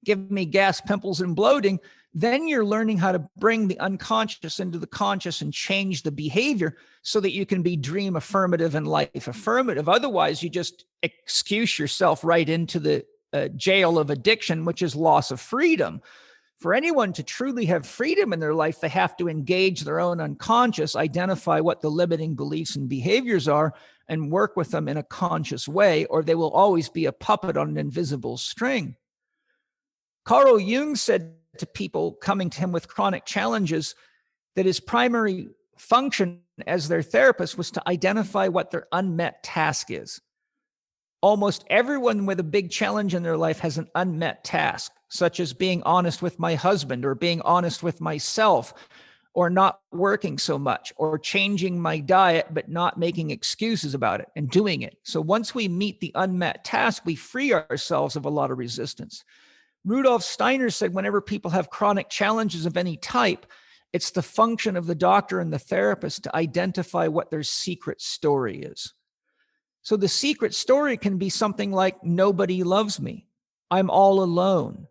give me gas, pimples, and bloating. Then you're learning how to bring the unconscious into the conscious and change the behavior so that you can be dream affirmative and life affirmative. Otherwise, you just excuse yourself right into the jail of addiction, which is loss of freedom. For anyone to truly have freedom in their life, they have to engage their own unconscious, identify what the limiting beliefs and behaviors are, and work with them in a conscious way, or they will always be a puppet on an invisible string. Carl Jung said to people coming to him with chronic challenges that his primary function as their therapist was to identify what their unmet task is. Almost everyone with a big challenge in their life has an unmet task, such as being honest with my husband, or being honest with myself, or not working so much, or changing my diet, but not making excuses about it and doing it. So once we meet the unmet task, we free ourselves of a lot of resistance. Rudolf Steiner said, whenever people have chronic challenges of any type, it's the function of the doctor and the therapist to identify what their secret story is. So the secret story can be something like, nobody loves me. I'm all alone.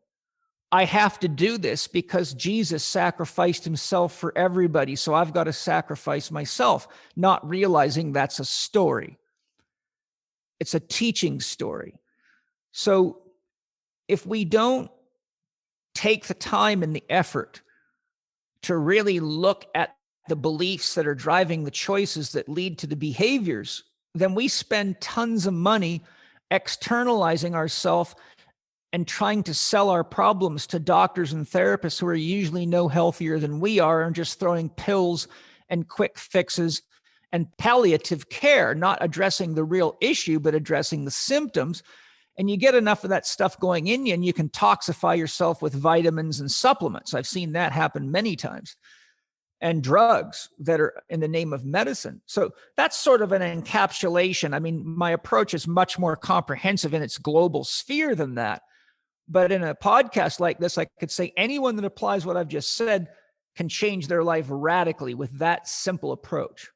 I have to do this because Jesus sacrificed himself for everybody, so I've got to sacrifice myself, not realizing that's a story. It's a teaching story. So if we don't take the time and the effort to really look at the beliefs that are driving the choices that lead to the behaviors, then we spend tons of money externalizing ourselves and trying to sell our problems to doctors and therapists who are usually no healthier than we are, and just throwing pills and quick fixes and palliative care, not addressing the real issue, but addressing the symptoms. And you get enough of that stuff going in you, and you can toxify yourself with vitamins and supplements. I've seen that happen many times. And drugs that are in the name of medicine. So that's sort of an encapsulation. I mean, my approach is much more comprehensive in its global sphere than that. But in a podcast like this, I could say anyone that applies what I've just said can change their life radically with that simple approach.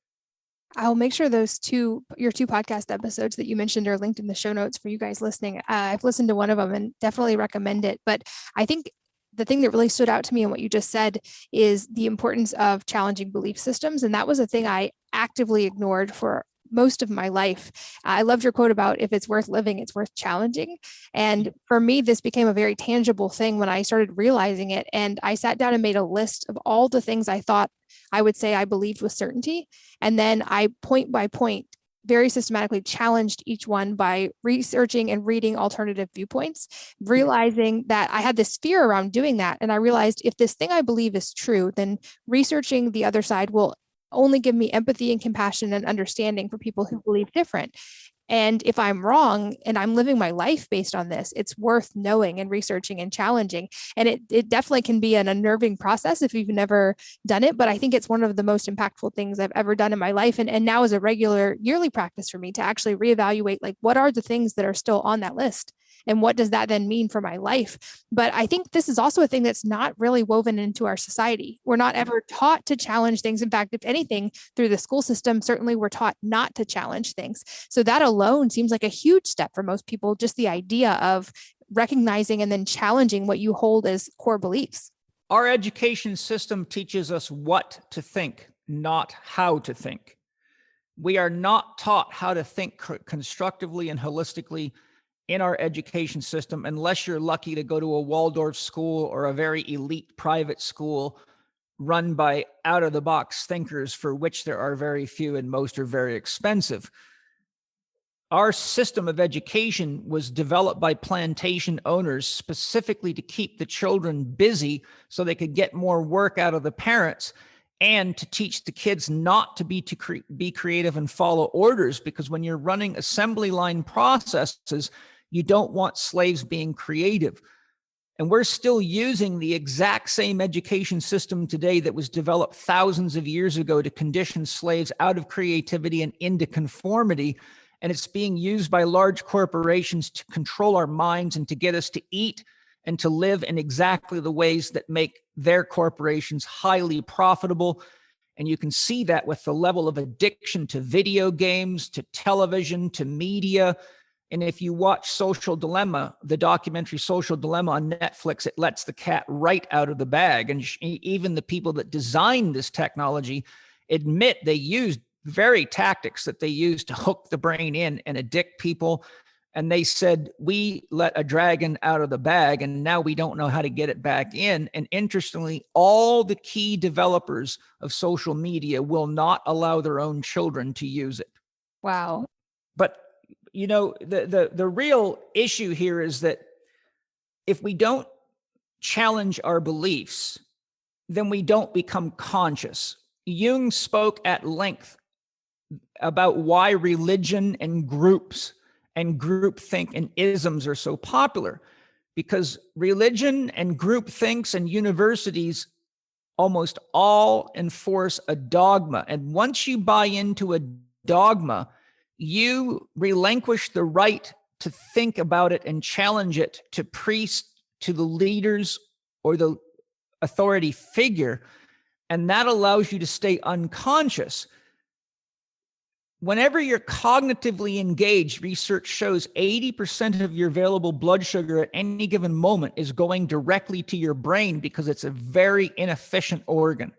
I'll make sure your two podcast episodes that you mentioned are linked in the show notes for you guys listening. I've listened to one of them and definitely recommend it. But I think the thing that really stood out to me in what you just said is the importance of challenging belief systems. And that was a thing I actively ignored for most of my life. I loved your quote about, if it's worth living, it's worth challenging. And for me, this became a very tangible thing when I started realizing it. And I sat down and made a list of all the things I thought I would say I believed with certainty. And then I, point by point, very systematically challenged each one by researching and reading alternative viewpoints, realizing that I had this fear around doing that. And I realized if this thing I believe is true, then researching the other side will only give me empathy and compassion and understanding for people who believe different. And if I'm wrong and I'm living my life based on this, it's worth knowing and researching and challenging. And it definitely can be an unnerving process if you've never done it. But I think it's one of the most impactful things I've ever done in my life. And now is a regular yearly practice for me to actually reevaluate, like, what are the things that are still on that list? And what does that then mean for my life? But I think this is also a thing that's not really woven into our society. We're not ever taught to challenge things. In fact, if anything, through the school system, certainly we're taught not to challenge things. So that alone seems like a huge step for most people, just the idea of recognizing and then challenging what you hold as core beliefs. Our education system teaches us what to think, not how to think. We are not taught how to think constructively and holistically in our education system, unless you're lucky to go to a Waldorf school or a very elite private school run by out-of-the-box thinkers, for which there are very few and most are very expensive. Our system of education was developed by plantation owners specifically to keep the children busy so they could get more work out of the parents, and to teach the kids not to be creative and follow orders, because when you're running assembly line processes, you don't want slaves being creative. And we're still using the exact same education system today that was developed thousands of years ago to condition slaves out of creativity and into conformity. And it's being used by large corporations to control our minds and to get us to eat and to live in exactly the ways that make their corporations highly profitable. And you can see that with the level of addiction to video games, to television, to media. And if you watch Social Dilemma, the documentary Social Dilemma on Netflix, it lets the cat right out of the bag. And even the people that designed this technology admit they used very tactics that they use to hook the brain in and addict people. And they said, we let a dragon out of the bag and now we don't know how to get it back in. And interestingly, all the key developers of social media will not allow their own children to use it. Wow. But, you know, the real issue here is that if we don't challenge our beliefs, then we don't become conscious. Jung spoke at length about why religion and groups and groupthink and isms are so popular, because religion and groupthinks and universities almost all enforce a dogma. And once you buy into a dogma, you relinquish the right to think about it and challenge it to priests, to the leaders or the authority figure. And that allows you to stay unconscious. Whenever you're cognitively engaged, research shows 80% of your available blood sugar at any given moment is going directly to your brain because it's a very inefficient organ.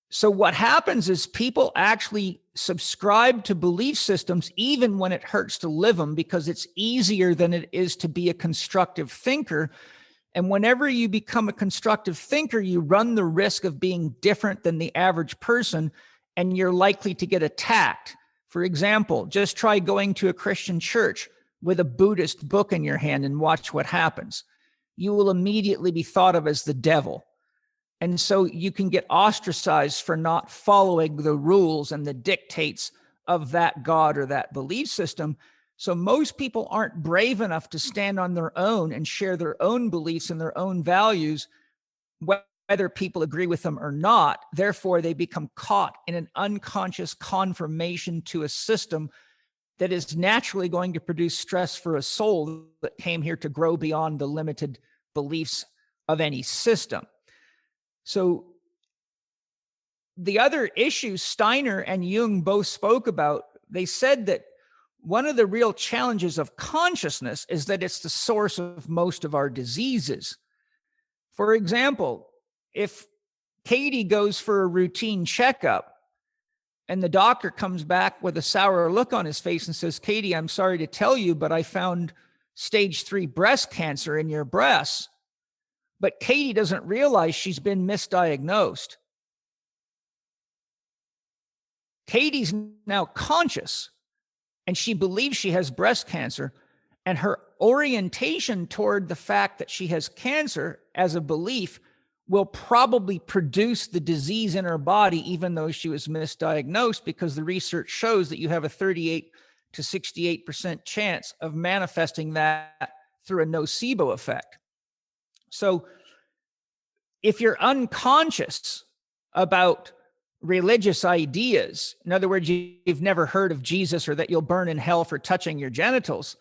So what happens is people actually subscribe to belief systems even when it hurts to live them because it's easier than it is to be a constructive thinker. And whenever you become a constructive thinker, you run the risk of being different than the average person, and you're likely to get attacked. For example, just try going to a Christian church with a Buddhist book in your hand and watch what happens. You will immediately be thought of as the devil. And so you can get ostracized for not following the rules and the dictates of that God or that belief system. So most people aren't brave enough to stand on their own and share their own beliefs and their own values, whether people agree with them or not. Therefore, they become caught in an unconscious conformation to a system that is naturally going to produce stress for a soul that came here to grow beyond the limited beliefs of any system. So the other issue Steiner and Jung both spoke about, they said that one of the real challenges of consciousness is that it's the source of most of our diseases. For example, if Katie goes for a routine checkup and the doctor comes back with a sour look on his face and says, Katie, I'm sorry to tell you, but I found stage 3 breast cancer in your breasts. But Katie doesn't realize she's been misdiagnosed. Katie's now conscious and she believes she has breast cancer, and her orientation toward the fact that she has cancer as a belief will probably produce the disease in her body, even though she was misdiagnosed, because the research shows that you have a 38 to 68% chance of manifesting that through a nocebo effect. So if you're unconscious about religious ideas, in other words, you've never heard of Jesus or that you'll burn in hell for touching your genitals,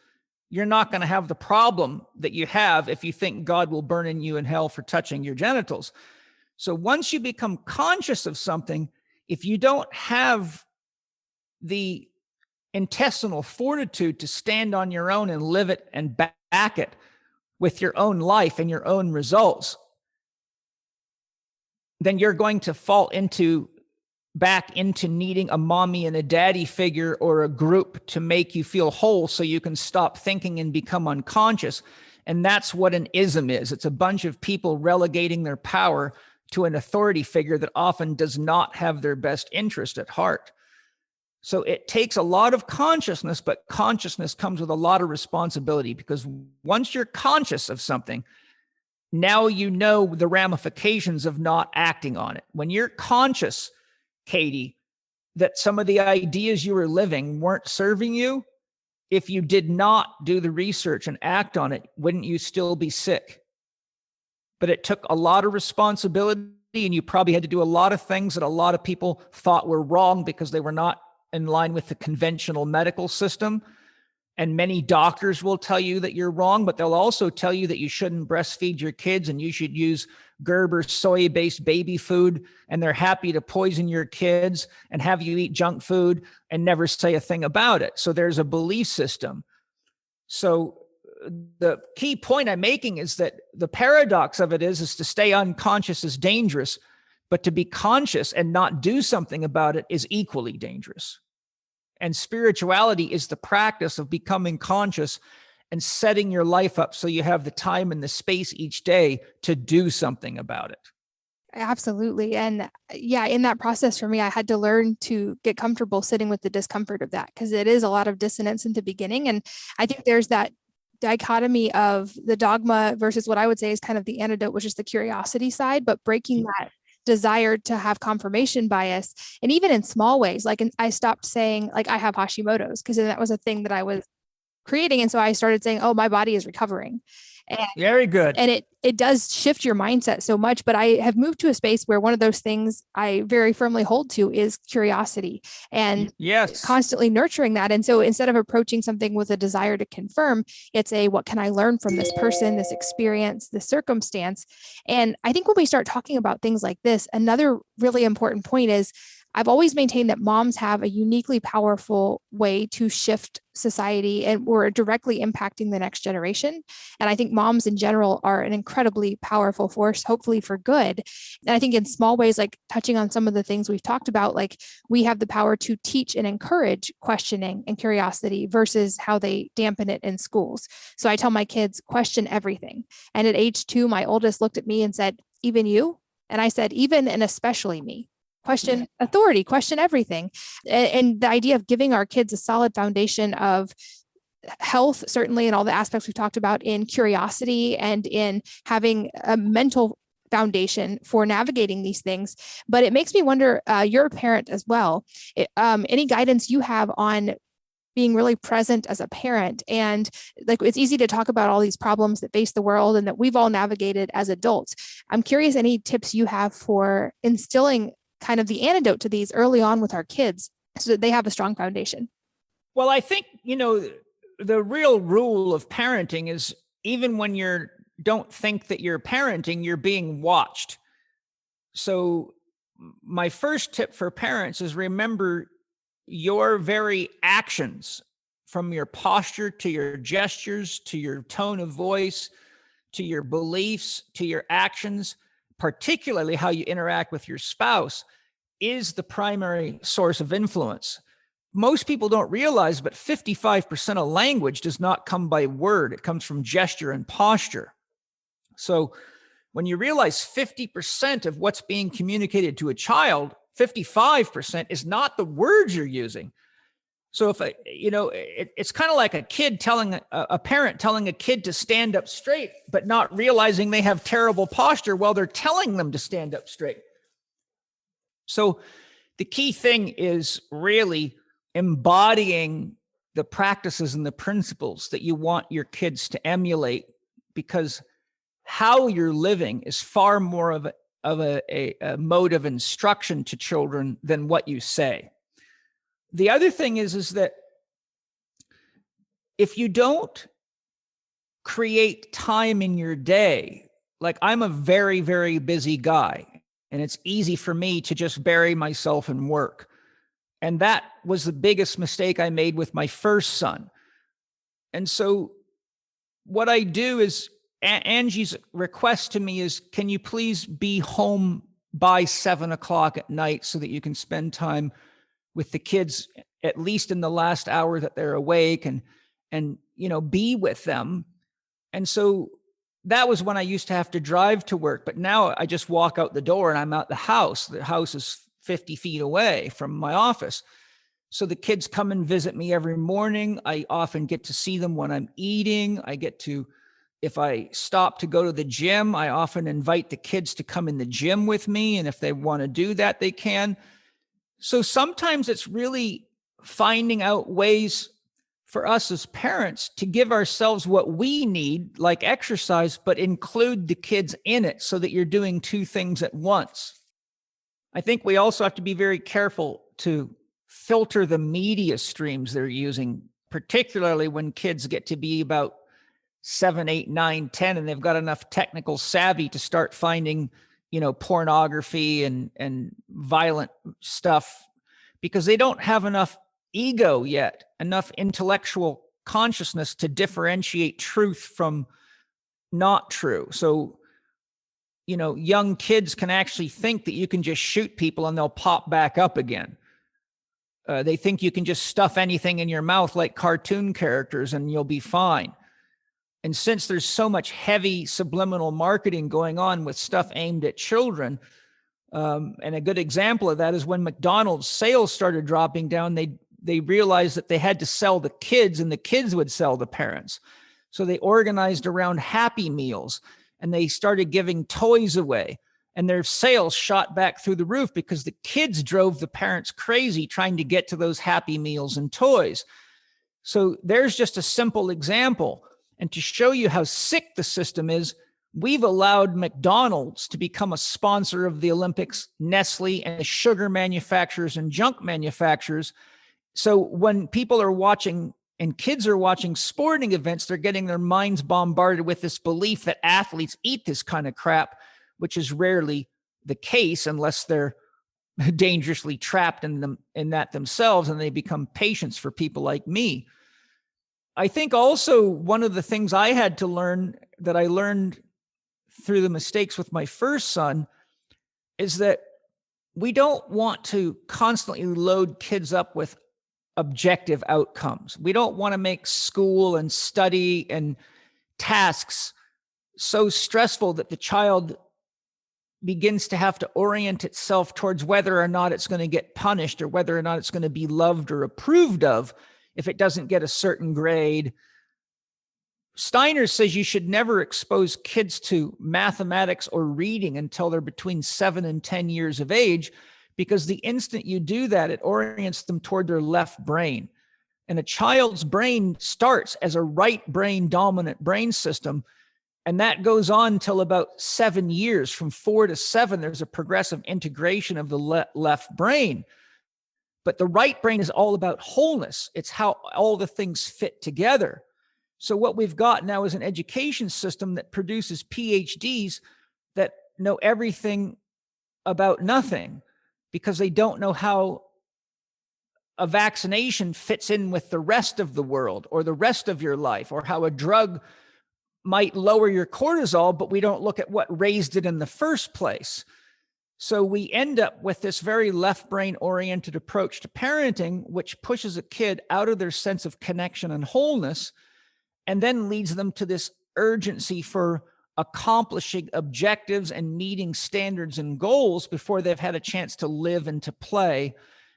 you're not going to have the problem that you have if you think God will burn you in hell for touching your genitals. So once you become conscious of something, if you don't have the intestinal fortitude to stand on your own and live it and back it with your own life and your own results, then you're going to fall back into needing a mommy and a daddy figure or a group to make you feel whole so you can stop thinking and become unconscious. And that's what an ism is. It's a bunch of people relegating their power to an authority figure that often does not have their best interest at heart. So it takes a lot of consciousness, but consciousness comes with a lot of responsibility, because once you're conscious of something, now you know the ramifications of not acting on it. When you're conscious, Katie, that some of the ideas you were living weren't serving you, if you did not do the research and act on it, wouldn't you still be sick? But it took a lot of responsibility, and you probably had to do a lot of things that a lot of people thought were wrong because they were not in line with the conventional medical system. And many doctors will tell you that you're wrong, but they'll also tell you that you shouldn't breastfeed your kids and you should use Gerber soy-based baby food. And they're happy to poison your kids and have you eat junk food and never say a thing about it. So there's a belief system. So the key point I'm making is that the paradox of it is to stay unconscious is dangerous, but to be conscious and not do something about it is equally dangerous. And spirituality is the practice of becoming conscious and setting your life up so you have the time and the space each day to do something about it. Absolutely. And yeah, in that process for me, I had to learn to get comfortable sitting with the discomfort of that, because it is a lot of dissonance in the beginning. And I think there's that dichotomy of the dogma versus what I would say is kind of the antidote, which is the curiosity side, but breaking that desire to have confirmation bias. And even in small ways, like I stopped saying like I have Hashimoto's, because that was a thing that I was creating. And so I started saying, oh, my body is recovering. And very good. And it does shift your mindset so much. But I have moved to a space where one of those things I very firmly hold to is curiosity and constantly nurturing that. And so instead of approaching something with a desire to confirm, it's what can I learn from this person, this experience, this circumstance? And I think when we start talking about things like this, another really important point is I've always maintained that moms have a uniquely powerful way to shift society, and we're directly impacting the next generation. And I think moms in general are an incredibly powerful force, hopefully for good. And I think in small ways, like touching on some of the things we've talked about, like we have the power to teach and encourage questioning and curiosity versus how they dampen it in schools. So I tell my kids, question everything. And at age 2, my oldest looked at me and said, even you? And I said, even and especially me. Question authority, question everything. And the idea of giving our kids a solid foundation of health, certainly in all the aspects we've talked about, in curiosity and in having a mental foundation for navigating these things. But it makes me wonder, you're a parent as well, any guidance you have on being really present as a parent. And like, it's easy to talk about all these problems that face the world and that we've all navigated as adults. I'm curious, any tips you have for instilling kind of the antidote to these early on with our kids so that they have a strong foundation? Well, I think, the real rule of parenting is even when don't think that you're parenting, you're being watched. So my first tip for parents is remember your very actions, from your posture to your gestures, to your tone of voice, to your beliefs, to your actions, particularly how you interact with your spouse, is the primary source of influence. Most people don't realize, but 55% of language does not come by word. It comes from gesture and posture. So when you realize 50% of what's being communicated to a child, 55% is not the words you're using. So if it's kind of like a kid telling a parent telling a kid to stand up straight, but not realizing they have terrible posture while they're telling them to stand up straight. So the key thing is really embodying the practices and the principles that you want your kids to emulate, because how you're living is far more of a mode of instruction to children than what you say. The other thing is that if you don't create time in your day, like I'm a very, very busy guy, and it's easy for me to just bury myself in work. And that was the biggest mistake I made with my first son. And so what I do is, Angie's request to me is, can you please be home by 7:00 at night so that you can spend time with the kids, at least in the last hour that they're awake, and be with them. And so that was when I used to have to drive to work, but now I just walk out the door and I'm at the house. The house is 50 feet away from my office. So the kids come and visit me every morning. I often get to see them when I'm eating. If I stop to go to the gym, I often invite the kids to come in the gym with me. And if they want to do that, they can. So sometimes it's really finding out ways for us as parents to give ourselves what we need, like exercise, but include the kids in it so that you're doing two things at once. I think we also have to be very careful to filter the media streams they're using, particularly when kids get to be about 7, 8, 9, 10, and they've got enough technical savvy to start finding, pornography and violent stuff, because they don't have enough ego yet, enough intellectual consciousness to differentiate truth from not true. So, young kids can actually think that you can just shoot people and they'll pop back up again. They think you can just stuff anything in your mouth like cartoon characters and you'll be fine. And since there's so much heavy subliminal marketing going on with stuff aimed at children, and a good example of that is when McDonald's sales started dropping down, they realized that they had to sell the kids and the kids would sell the parents. So they organized around Happy Meals and they started giving toys away, and their sales shot back through the roof because the kids drove the parents crazy trying to get to those Happy Meals and toys. So there's just a simple example. And to show you how sick the system is, we've allowed McDonald's to become a sponsor of the Olympics, Nestle, and the sugar manufacturers and junk manufacturers. So when people are watching and kids are watching sporting events, they're getting their minds bombarded with this belief that athletes eat this kind of crap, which is rarely the case unless they're dangerously trapped in that themselves and they become patients for people like me. I think also one of the things I had to learn, that I learned through the mistakes with my first son, is that we don't want to constantly load kids up with objective outcomes. We don't want to make school and study and tasks so stressful that the child begins to have to orient itself towards whether or not it's going to get punished or whether or not it's going to be loved or approved of if it doesn't get a certain grade. Steiner says you should never expose kids to mathematics or reading until they're between 7 and 10 years of age, because the instant you do that, it orients them toward their left brain. And a child's brain starts as a right brain dominant brain system. And that goes on until about 7 years. From 4 to 7, there's a progressive integration of the left brain. But the right brain is all about wholeness. It's how all the things fit together. So what we've got now is an education system that produces PhDs that know everything about nothing, because they don't know how a vaccination fits in with the rest of the world or the rest of your life, or how a drug might lower your cortisol, but we don't look at what raised it in the first place. So we end up with this very left brain oriented approach to parenting, which pushes a kid out of their sense of connection and wholeness, and then leads them to this urgency for accomplishing objectives and meeting standards and goals before they've had a chance to live and to play.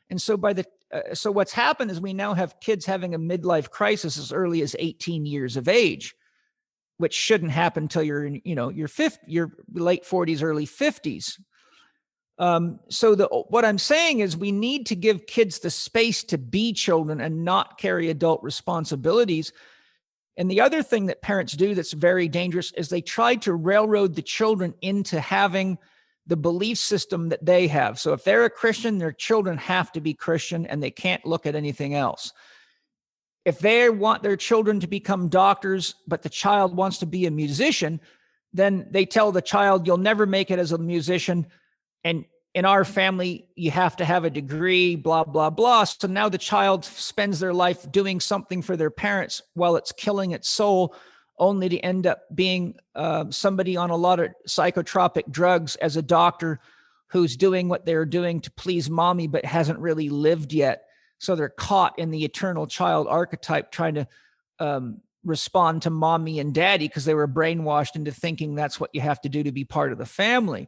And so so what's happened is we now have kids having a midlife crisis as early as 18 years of age, which shouldn't happen until you're in, your late 40s, early 50s. So what I'm saying is we need to give kids the space to be children and not carry adult responsibilities. And the other thing that parents do that's very dangerous is they try to railroad the children into having the belief system that they have. So if they're a Christian, their children have to be Christian and they can't look at anything else. If they want their children to become doctors, but the child wants to be a musician, then they tell the child, you'll never make it as a musician. And in our family, you have to have a degree, blah, blah, blah. So now the child spends their life doing something for their parents while it's killing its soul, only to end up being somebody on a lot of psychotropic drugs as a doctor who's doing what they're doing to please mommy, but hasn't really lived yet. So they're caught in the eternal child archetype, trying to respond to mommy and daddy because they were brainwashed into thinking that's what you have to do to be part of the family.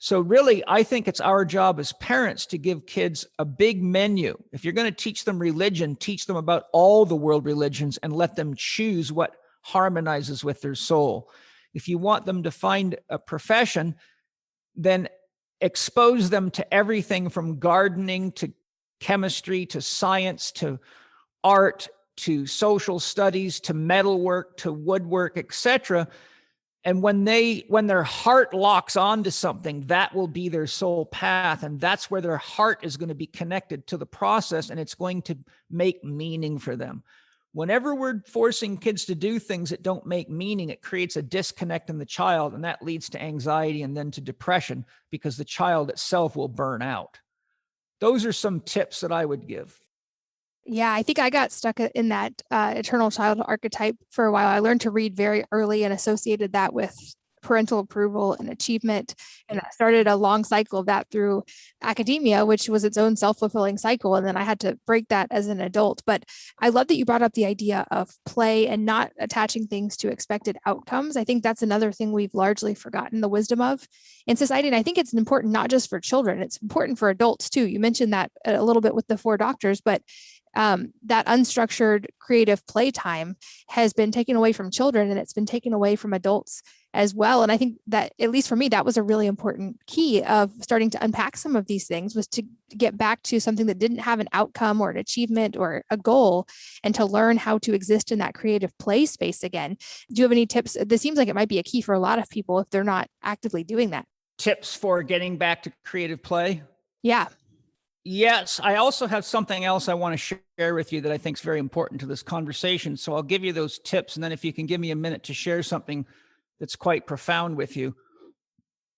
So really, I think it's our job as parents to give kids a big menu. If you're going to teach them religion, teach them about all the world religions and let them choose what harmonizes with their soul. If you want them to find a profession, then expose them to everything from gardening to chemistry to science to art to social studies, to metalwork, to woodwork, etc. And when their heart locks onto something, that will be their soul path. And that's where their heart is going to be connected to the process, and it's going to make meaning for them. Whenever we're forcing kids to do things that don't make meaning, it creates a disconnect in the child, and that leads to anxiety and then to depression, because the child itself will burn out. Those are some tips that I would give. Yeah, I think I got stuck in that eternal child archetype for a while. I learned to read very early and associated that with parental approval and achievement. And I started a long cycle of that through academia, which was its own self-fulfilling cycle. And then I had to break that as an adult. But I love that you brought up the idea of play and not attaching things to expected outcomes. I think that's another thing we've largely forgotten the wisdom of in society. And I think it's important not just for children, it's important for adults too. You mentioned that a little bit with the 4 doctors, but that unstructured creative playtime has been taken away from children, and it's been taken away from adults as well. And I think that, at least for me, that was a really important key of starting to unpack some of these things, was to get back to something that didn't have an outcome or an achievement or a goal, and to learn how to exist in that creative play space again. Do you have any tips? This seems like it might be a key for a lot of people if they're not actively doing that. Tips for getting back to creative play? Yeah. Yes, I also have something else I want to share with you that I think is very important to this conversation. So I'll give you those tips. And then if you can give me a minute to share something that's quite profound with you,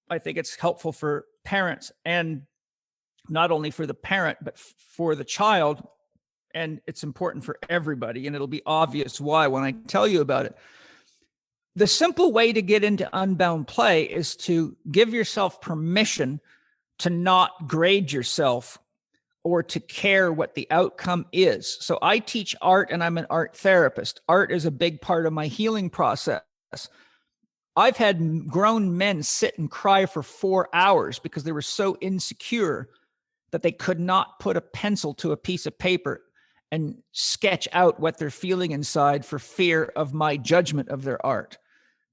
I think it's helpful for parents, and not only for the parent, but for the child. And it's important for everybody. And it'll be obvious why when I tell you about it. The simple way to get into unbound play is to give yourself permission to not grade yourself or to care what the outcome is. So I teach art, and I'm an art therapist. Art is a big part of my healing process. I've had grown men sit and cry for 4 hours because they were so insecure that they could not put a pencil to a piece of paper and sketch out what they're feeling inside for fear of my judgment of their art.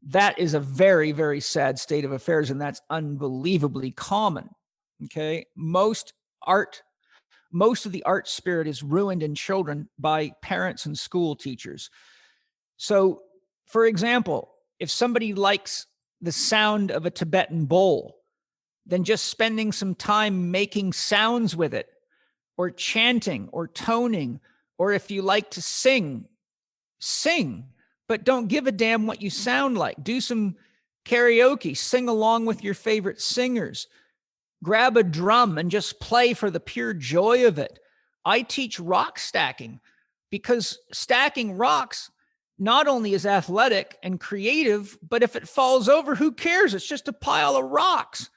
That is a very, very sad state of affairs, and that's unbelievably common. Okay. Most of the art spirit is ruined in children by parents and school teachers. So, for example, if somebody likes the sound of a Tibetan bowl, then just spending some time making sounds with it, or chanting or toning, or if you like to sing, but don't give a damn what you sound like. Do some karaoke, sing along with your favorite singers. Grab a drum and just play for the pure joy of it. I teach rock stacking because stacking rocks not only is athletic and creative, but if it falls over, who cares? It's just a pile of rocks.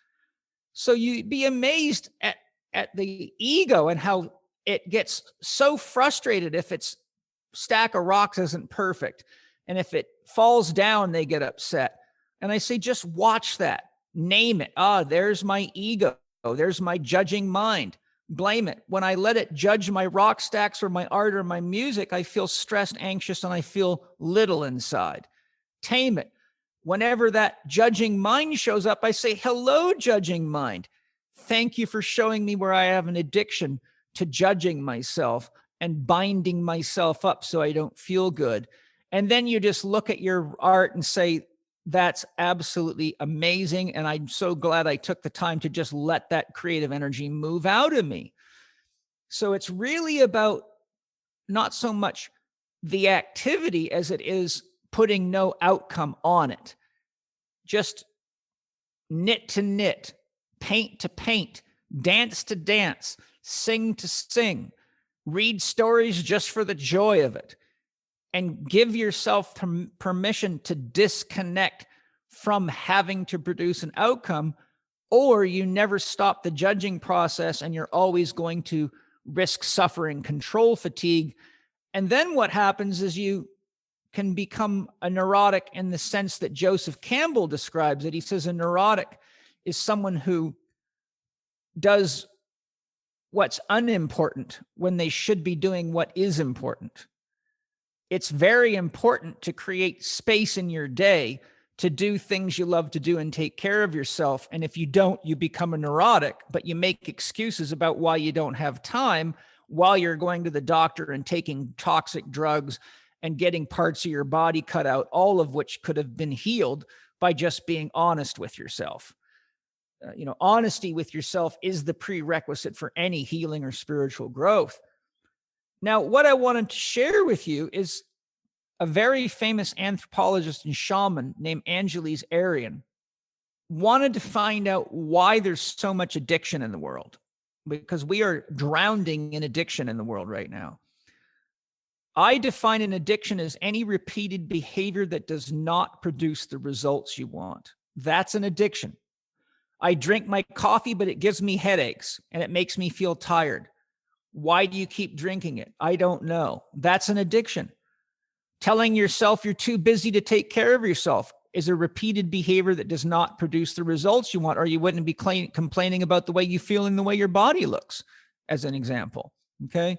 So you'd be amazed at the ego and how it gets so frustrated if its stack of rocks isn't perfect. And if it falls down, they get upset. And I say, just watch that. Name it. There's my ego. There's my judging mind. Blame it. When I let it judge my rock stacks or my art or my music, I feel stressed, anxious, and I feel little inside. Tame it. Whenever that judging mind shows up, I say, hello, judging mind. Thank you for showing me where I have an addiction to judging myself and binding myself up so I don't feel good. And then you just look at your art and say, that's absolutely amazing. And I'm so glad I took the time to just let that creative energy move out of me. So it's really about not so much the activity as it is putting no outcome on it. Just knit to knit, paint to paint, dance to dance, sing to sing, read stories just for the joy of it. And give yourself permission to disconnect from having to produce an outcome, or you never stop the judging process and you're always going to risk suffering control fatigue. And then what happens is you can become a neurotic in the sense that Joseph Campbell describes it. He says a neurotic is someone who does what's unimportant when they should be doing what is important. It's very important to create space in your day to do things you love to do and take care of yourself. And if you don't, you become a neurotic, but you make excuses about why you don't have time, while you're going to the doctor and taking toxic drugs and getting parts of your body cut out, all of which could have been healed by just being honest with yourself. Honesty with yourself is the prerequisite for any healing or spiritual growth. Now, what I wanted to share with you is a very famous anthropologist and shaman named Angeles Arian wanted to find out why there's so much addiction in the world, because we are drowning in addiction in the world right now. I define an addiction as any repeated behavior that does not produce the results you want. That's an addiction. I drink my coffee, but it gives me headaches and it makes me feel tired. Why do you keep drinking it? I don't know. That's an addiction. Telling yourself you're too busy to take care of yourself is a repeated behavior that does not produce the results you want, or you wouldn't be complaining about the way you feel and the way your body looks, as an example. Okay.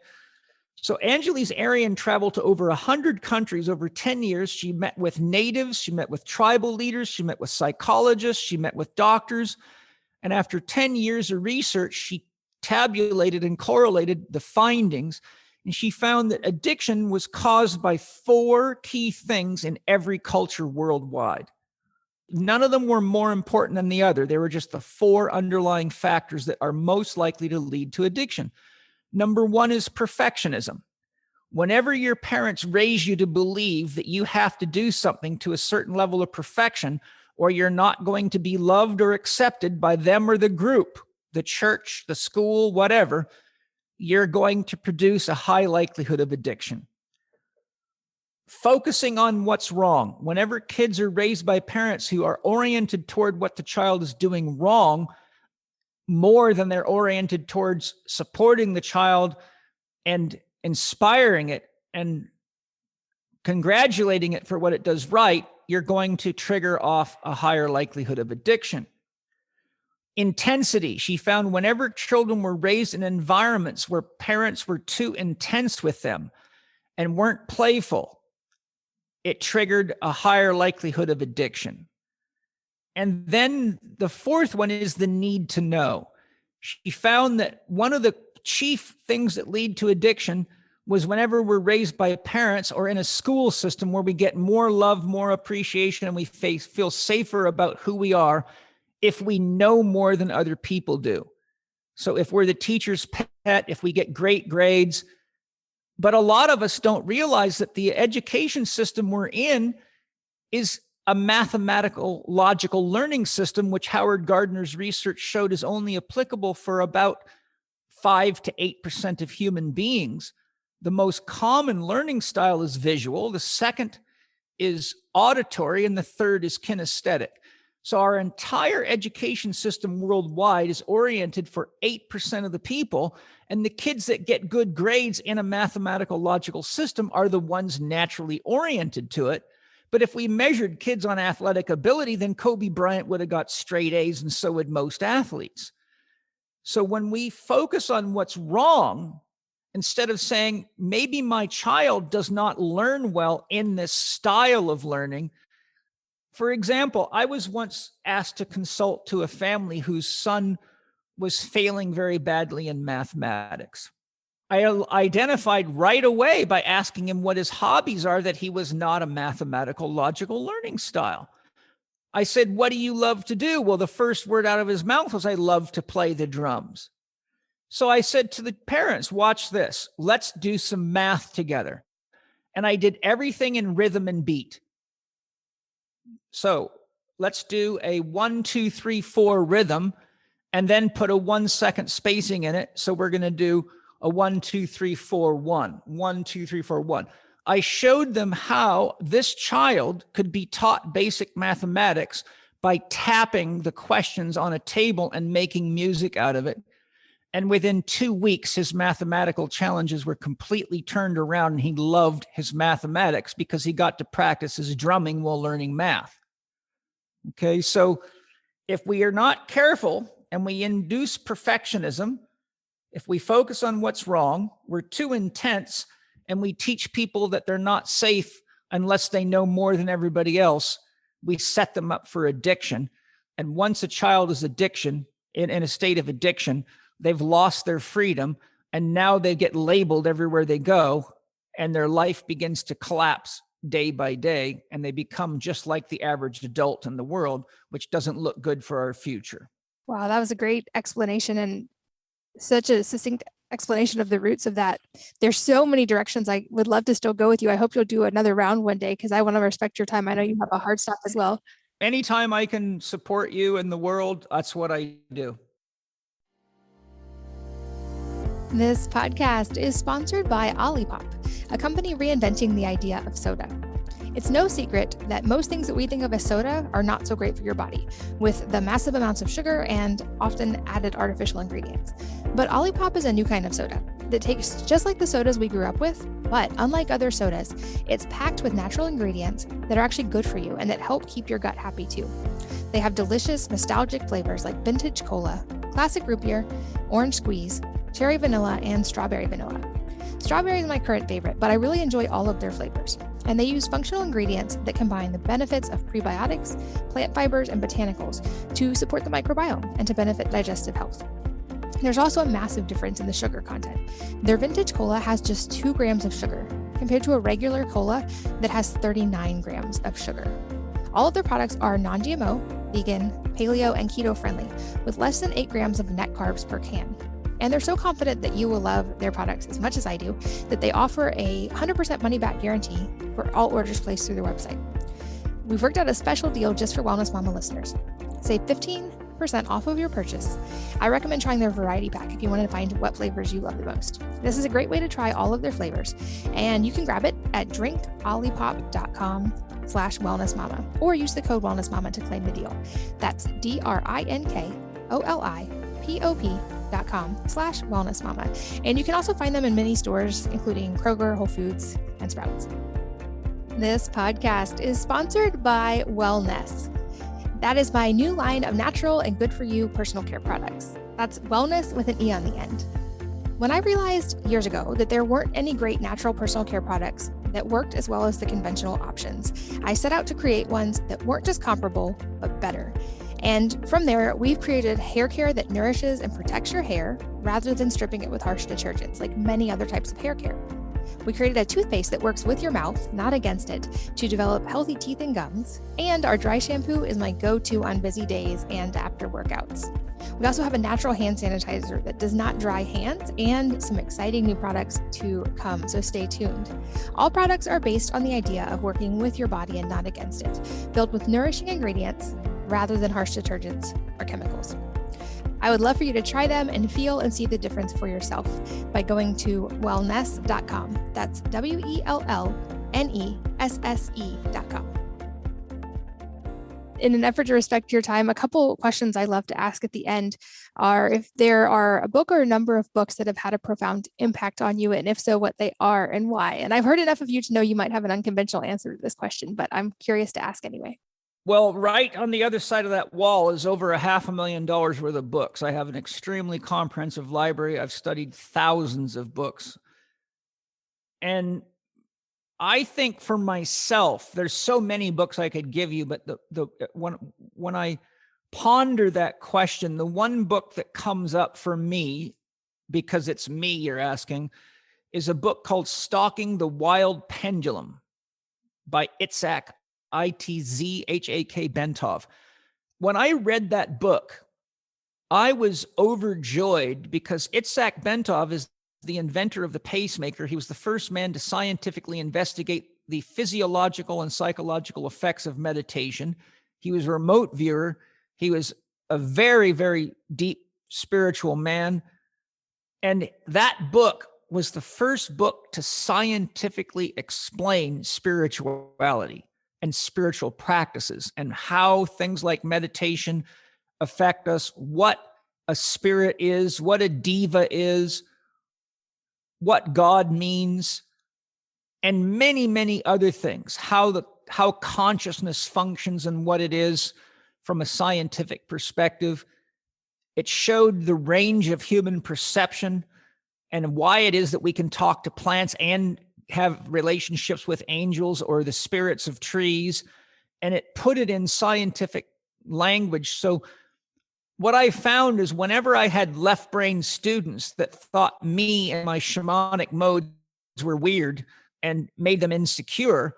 So Angeles Arian traveled to over 100 countries over 10 years. She met with natives, she met with tribal leaders, she met with psychologists, she met with doctors. And after 10 years of research, she tabulated and correlated the findings. And she found that addiction was caused by 4 key things in every culture worldwide. None of them were more important than the other. They were just the 4 underlying factors that are most likely to lead to addiction. Number 1 is perfectionism. Whenever your parents raise you to believe that you have to do something to a certain level of perfection, or you're not going to be loved or accepted by them or the group, the church, the school, whatever, you're going to produce a high likelihood of addiction. Focusing on what's wrong. Whenever kids are raised by parents who are oriented toward what the child is doing wrong, more than they're oriented towards supporting the child and inspiring it and congratulating it for what it does right, you're going to trigger off a higher likelihood of addiction. Intensity. She found whenever children were raised in environments where parents were too intense with them and weren't playful, it triggered a higher likelihood of addiction. And then the 4th one is the need to know. She found that one of the chief things that lead to addiction was whenever we're raised by parents or in a school system where we get more love, more appreciation, and we feel safer about who we are if we know more than other people do. So if we're the teacher's pet, if we get great grades, but a lot of us don't realize that the education system we're in is a mathematical, logical learning system, which Howard Gardner's research showed is only applicable for about 5 to 8% of human beings. The most common learning style is visual. The second is auditory, and the third is kinesthetic. So our entire education system worldwide is oriented for 8% of the people, and the kids that get good grades in a mathematical logical system are the ones naturally oriented to it. But if we measured kids on athletic ability, then Kobe Bryant would have got straight A's, and so would most athletes. So when we focus on what's wrong, instead of saying, maybe my child does not learn well in this style of learning. For example, I was once asked to consult to a family whose son was failing very badly in mathematics. I identified right away by asking him what his hobbies are that he was not a mathematical, logical learning style. I said, what do you love to do? Well, the first word out of his mouth was, I love to play the drums. So I said to the parents, watch this. Let's do some math together. And I did everything in rhythm and beat. So let's do a 1, 2, 3, 4 rhythm, and then put a 1 second spacing in it. So we're going to do a 1, 2, 3, 4, 1, 1, 2, 3, 4, 1. I showed them how this child could be taught basic mathematics by tapping the questions on a table and making music out of it. And within 2 weeks, his mathematical challenges were completely turned around, and he loved his mathematics because he got to practice his drumming while learning math. Okay, so if we are not careful and we induce perfectionism, if we focus on what's wrong, we're too intense, and we teach people that they're not safe unless they know more than everybody else, we set them up for addiction. And once a child is in a state of addiction, they've lost their freedom, And now they get labeled everywhere they go, and their life begins to collapse day by day, and they become just like the average adult in the world, which doesn't look good for our future. Wow, that was a great explanation and such a succinct explanation of the roots of that. There's so many directions. I would love to still go with you. I hope you'll do another round one day because I want to respect your time. I know you have a hard stop as well. Anytime I can support you in the world, that's what I do. This podcast is sponsored by Olipop, a company reinventing the idea of soda. It's no secret that most things that we think of as soda are not so great for your body, with the massive amounts of sugar and often added artificial ingredients. But Olipop is a new kind of soda that tastes just like the sodas we grew up with, but unlike other sodas, it's packed with natural ingredients that are actually good for you and that help keep your gut happy too. They have delicious, nostalgic flavors like vintage cola, classic root beer, orange squeeze, cherry vanilla, and strawberry vanilla. Strawberry is my current favorite, but I really enjoy all of their flavors. And they use functional ingredients that combine the benefits of prebiotics, plant fibers, and botanicals to support the microbiome and to benefit digestive health. There's also a massive difference in the sugar content. Their vintage cola has just 2 grams of sugar, compared to a regular cola that has 39 grams of sugar. All of their products are non-GMO, vegan, paleo, and keto friendly, with less than 8 grams of net carbs per can. And they're so confident that you will love their products as much as I do, that they offer a 100% money-back guarantee for all orders placed through their website. We've worked out a special deal just for Wellness Mama listeners. Save 15% off of your purchase. I recommend trying their variety pack if you want to find what flavors you love the most. This is a great way to try all of their flavors, and you can grab it at drinkolipop.com/wellnessmama or use the code wellnessmama to claim the deal. That's drinkolipop.com/wellnessmama. And you can also find them in many stores, including Kroger, Whole Foods, and Sprouts. This podcast is sponsored by Wellness. That is my new line of natural and good for you personal care products. That's wellness with an E on the end. When I realized years ago that there weren't any great natural personal care products that worked as well as the conventional options, I set out to create ones that weren't just comparable, but better. And from there, we've created hair care that nourishes and protects your hair rather than stripping it with harsh detergents like many other types of hair care. We created a toothpaste that works with your mouth, not against it, to develop healthy teeth and gums. And our dry shampoo is my go-to on busy days and after workouts. We also have a natural hand sanitizer that does not dry hands and some exciting new products to come, so stay tuned. All products are based on the idea of working with your body and not against it, filled with nourishing ingredients rather than harsh detergents or chemicals. I would love for you to try them and feel and see the difference for yourself by going to wellness.com. That's WELLNESSE.com. In an effort to respect your time, a couple questions I love to ask at the end are if there are a book or a number of books that have had a profound impact on you, and if so, what they are and why. And I've heard enough of you to know you might have an unconventional answer to this question, but I'm curious to ask anyway. Well, right on the other side of that wall is over $500,000 worth of books. I have an extremely comprehensive library. I've studied thousands of books. And I think for myself, there's so many books I could give you, but when I ponder that question, the one book that comes up for me, because it's me you're asking, is a book called Stalking the Wild Pendulum by Itzhak Bentov. When I read that book, I was overjoyed because Itzhak Bentov is the inventor of the pacemaker. He was the first man to scientifically investigate the physiological and psychological effects of meditation. He was a remote viewer. He was a very, very deep spiritual man. And that book was the first book to scientifically explain spirituality and spiritual practices and how things like meditation affect us, what a spirit is, what a diva is, what God means, and many, many other things, how consciousness functions and what it is from a scientific perspective. It showed the range of human perception and why it is that we can talk to plants and have relationships with angels or the spirits of trees, and it put it in scientific language. So what I found is whenever I had left brain students that thought me and my shamanic modes were weird and made them insecure,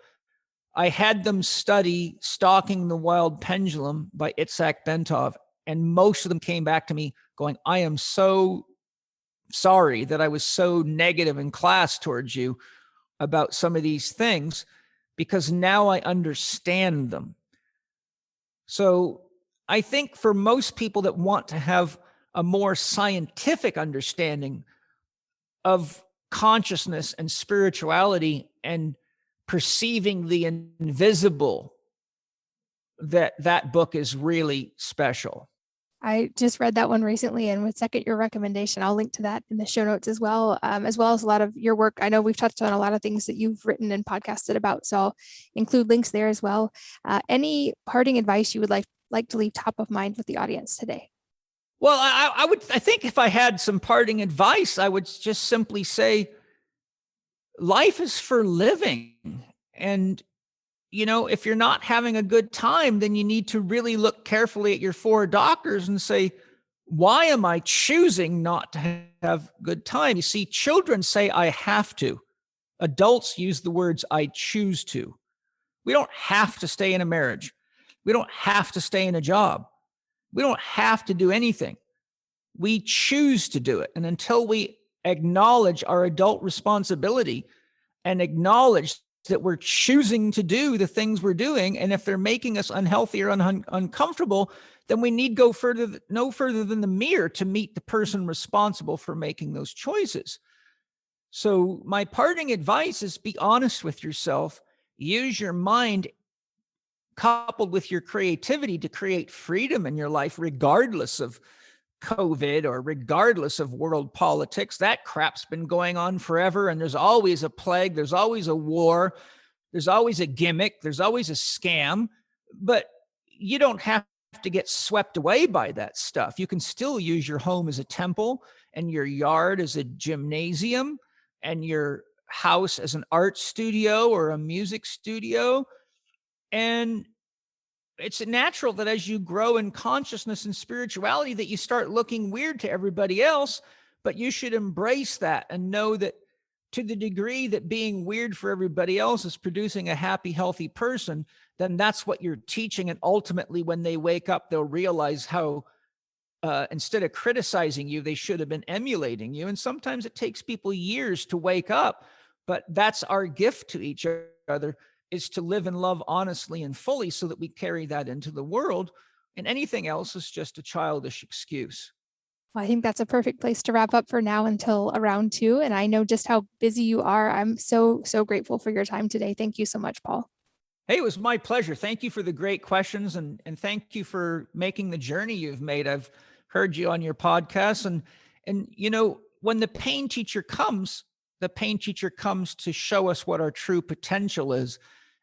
I had them study Stalking the Wild Pendulum by Itzhak Bentov. And most of them came back to me going, I am so sorry that I was so negative in class towards you about some of these things, because now I understand them. So I think for most people that want to have a more scientific understanding of consciousness and spirituality and perceiving the invisible, that book is really special. I just read that one recently and would second your recommendation. I'll link to that in the show notes as well as a lot of your work. I know we've touched on a lot of things that you've written and podcasted about, so I'll include links there as well. Any parting advice you would like to leave top of mind with the audience today? Well, I think if I had some parting advice, I would just simply say, life is for living. And if you're not having a good time, then you need to really look carefully at your 4 doctors and say, why am I choosing not to have a good time? You see, children say, I have to. Adults use the words, I choose to. We don't have to stay in a marriage. We don't have to stay in a job. We don't have to do anything. We choose to do it. And until we acknowledge our adult responsibility and acknowledge that we're choosing to do the things we're doing, and if they're making us unhealthy or uncomfortable, then we need go no further than the mirror to meet the person responsible for making those choices. So my parting advice is be honest with yourself. Use your mind coupled with your creativity to create freedom in your life, regardless of COVID or regardless of world politics. That crap's been going on forever, and there's always a plague, there's always a war, there's always a gimmick, there's always a scam, but you don't have to get swept away by that stuff. You can still use your home as a temple, and your yard as a gymnasium, and your house as an art studio or a music studio. And it's natural that as you grow in consciousness and spirituality that you start looking weird to everybody else, but you should embrace that and know that to the degree that being weird for everybody else is producing a happy, healthy person, then that's what you're teaching. And ultimately, when they wake up, they'll realize how instead of criticizing you, they should have been emulating you. And sometimes it takes people years to wake up, but that's our gift to each other, is to live and love honestly and fully so that we carry that into the world. And anything else is just a childish excuse. Well, I think that's a perfect place to wrap up for now until round 2. And I know just how busy you are. I'm so grateful for your time today. Thank you so much, Paul. Hey, it was my pleasure. Thank you for the great questions, and thank you for making the journey you've made. I've heard you on your podcast, and when the pain teacher comes to show us what our true potential is.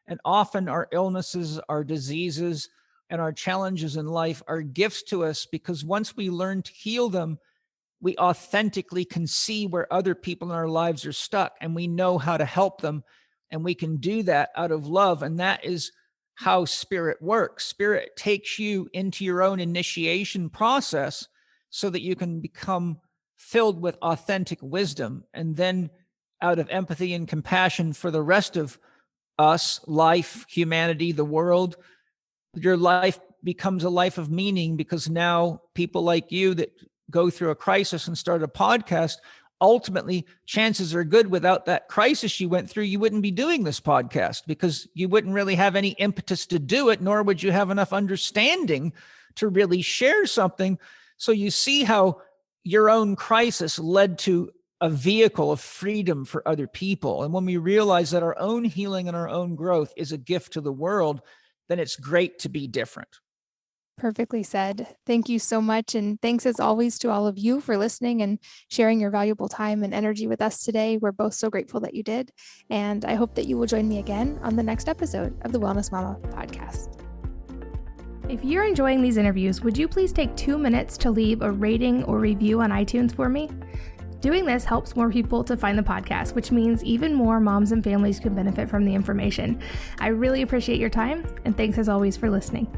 And often our illnesses, our diseases, and our challenges in life are gifts to us, because once we learn to heal them, we authentically can see where other people in our lives are stuck, and we know how to help them. And we can do that out of love. And that is how spirit works. Spirit takes you into your own initiation process so that you can become filled with authentic wisdom. And then out of empathy and compassion for the rest of us, life, humanity, the world, your life becomes a life of meaning, because now people like you that go through a crisis and start a podcast, ultimately, chances are good without that crisis you went through, you wouldn't be doing this podcast, because you wouldn't really have any impetus to do it, nor would you have enough understanding to really share something. So you see how your own crisis led to a vehicle of freedom for other people. And when we realize that our own healing and our own growth is a gift to the world, then it's great to be different. Perfectly said. Thank you so much. And thanks as always to all of you for listening and sharing your valuable time and energy with us today. We're both so grateful that you did. And I hope that you will join me again on the next episode of the Wellness Mama podcast. If you're enjoying these interviews, would you please take 2 minutes to leave a rating or review on iTunes for me? Doing this helps more people to find the podcast, which means even more moms and families can benefit from the information. I really appreciate your time, and thanks as always for listening.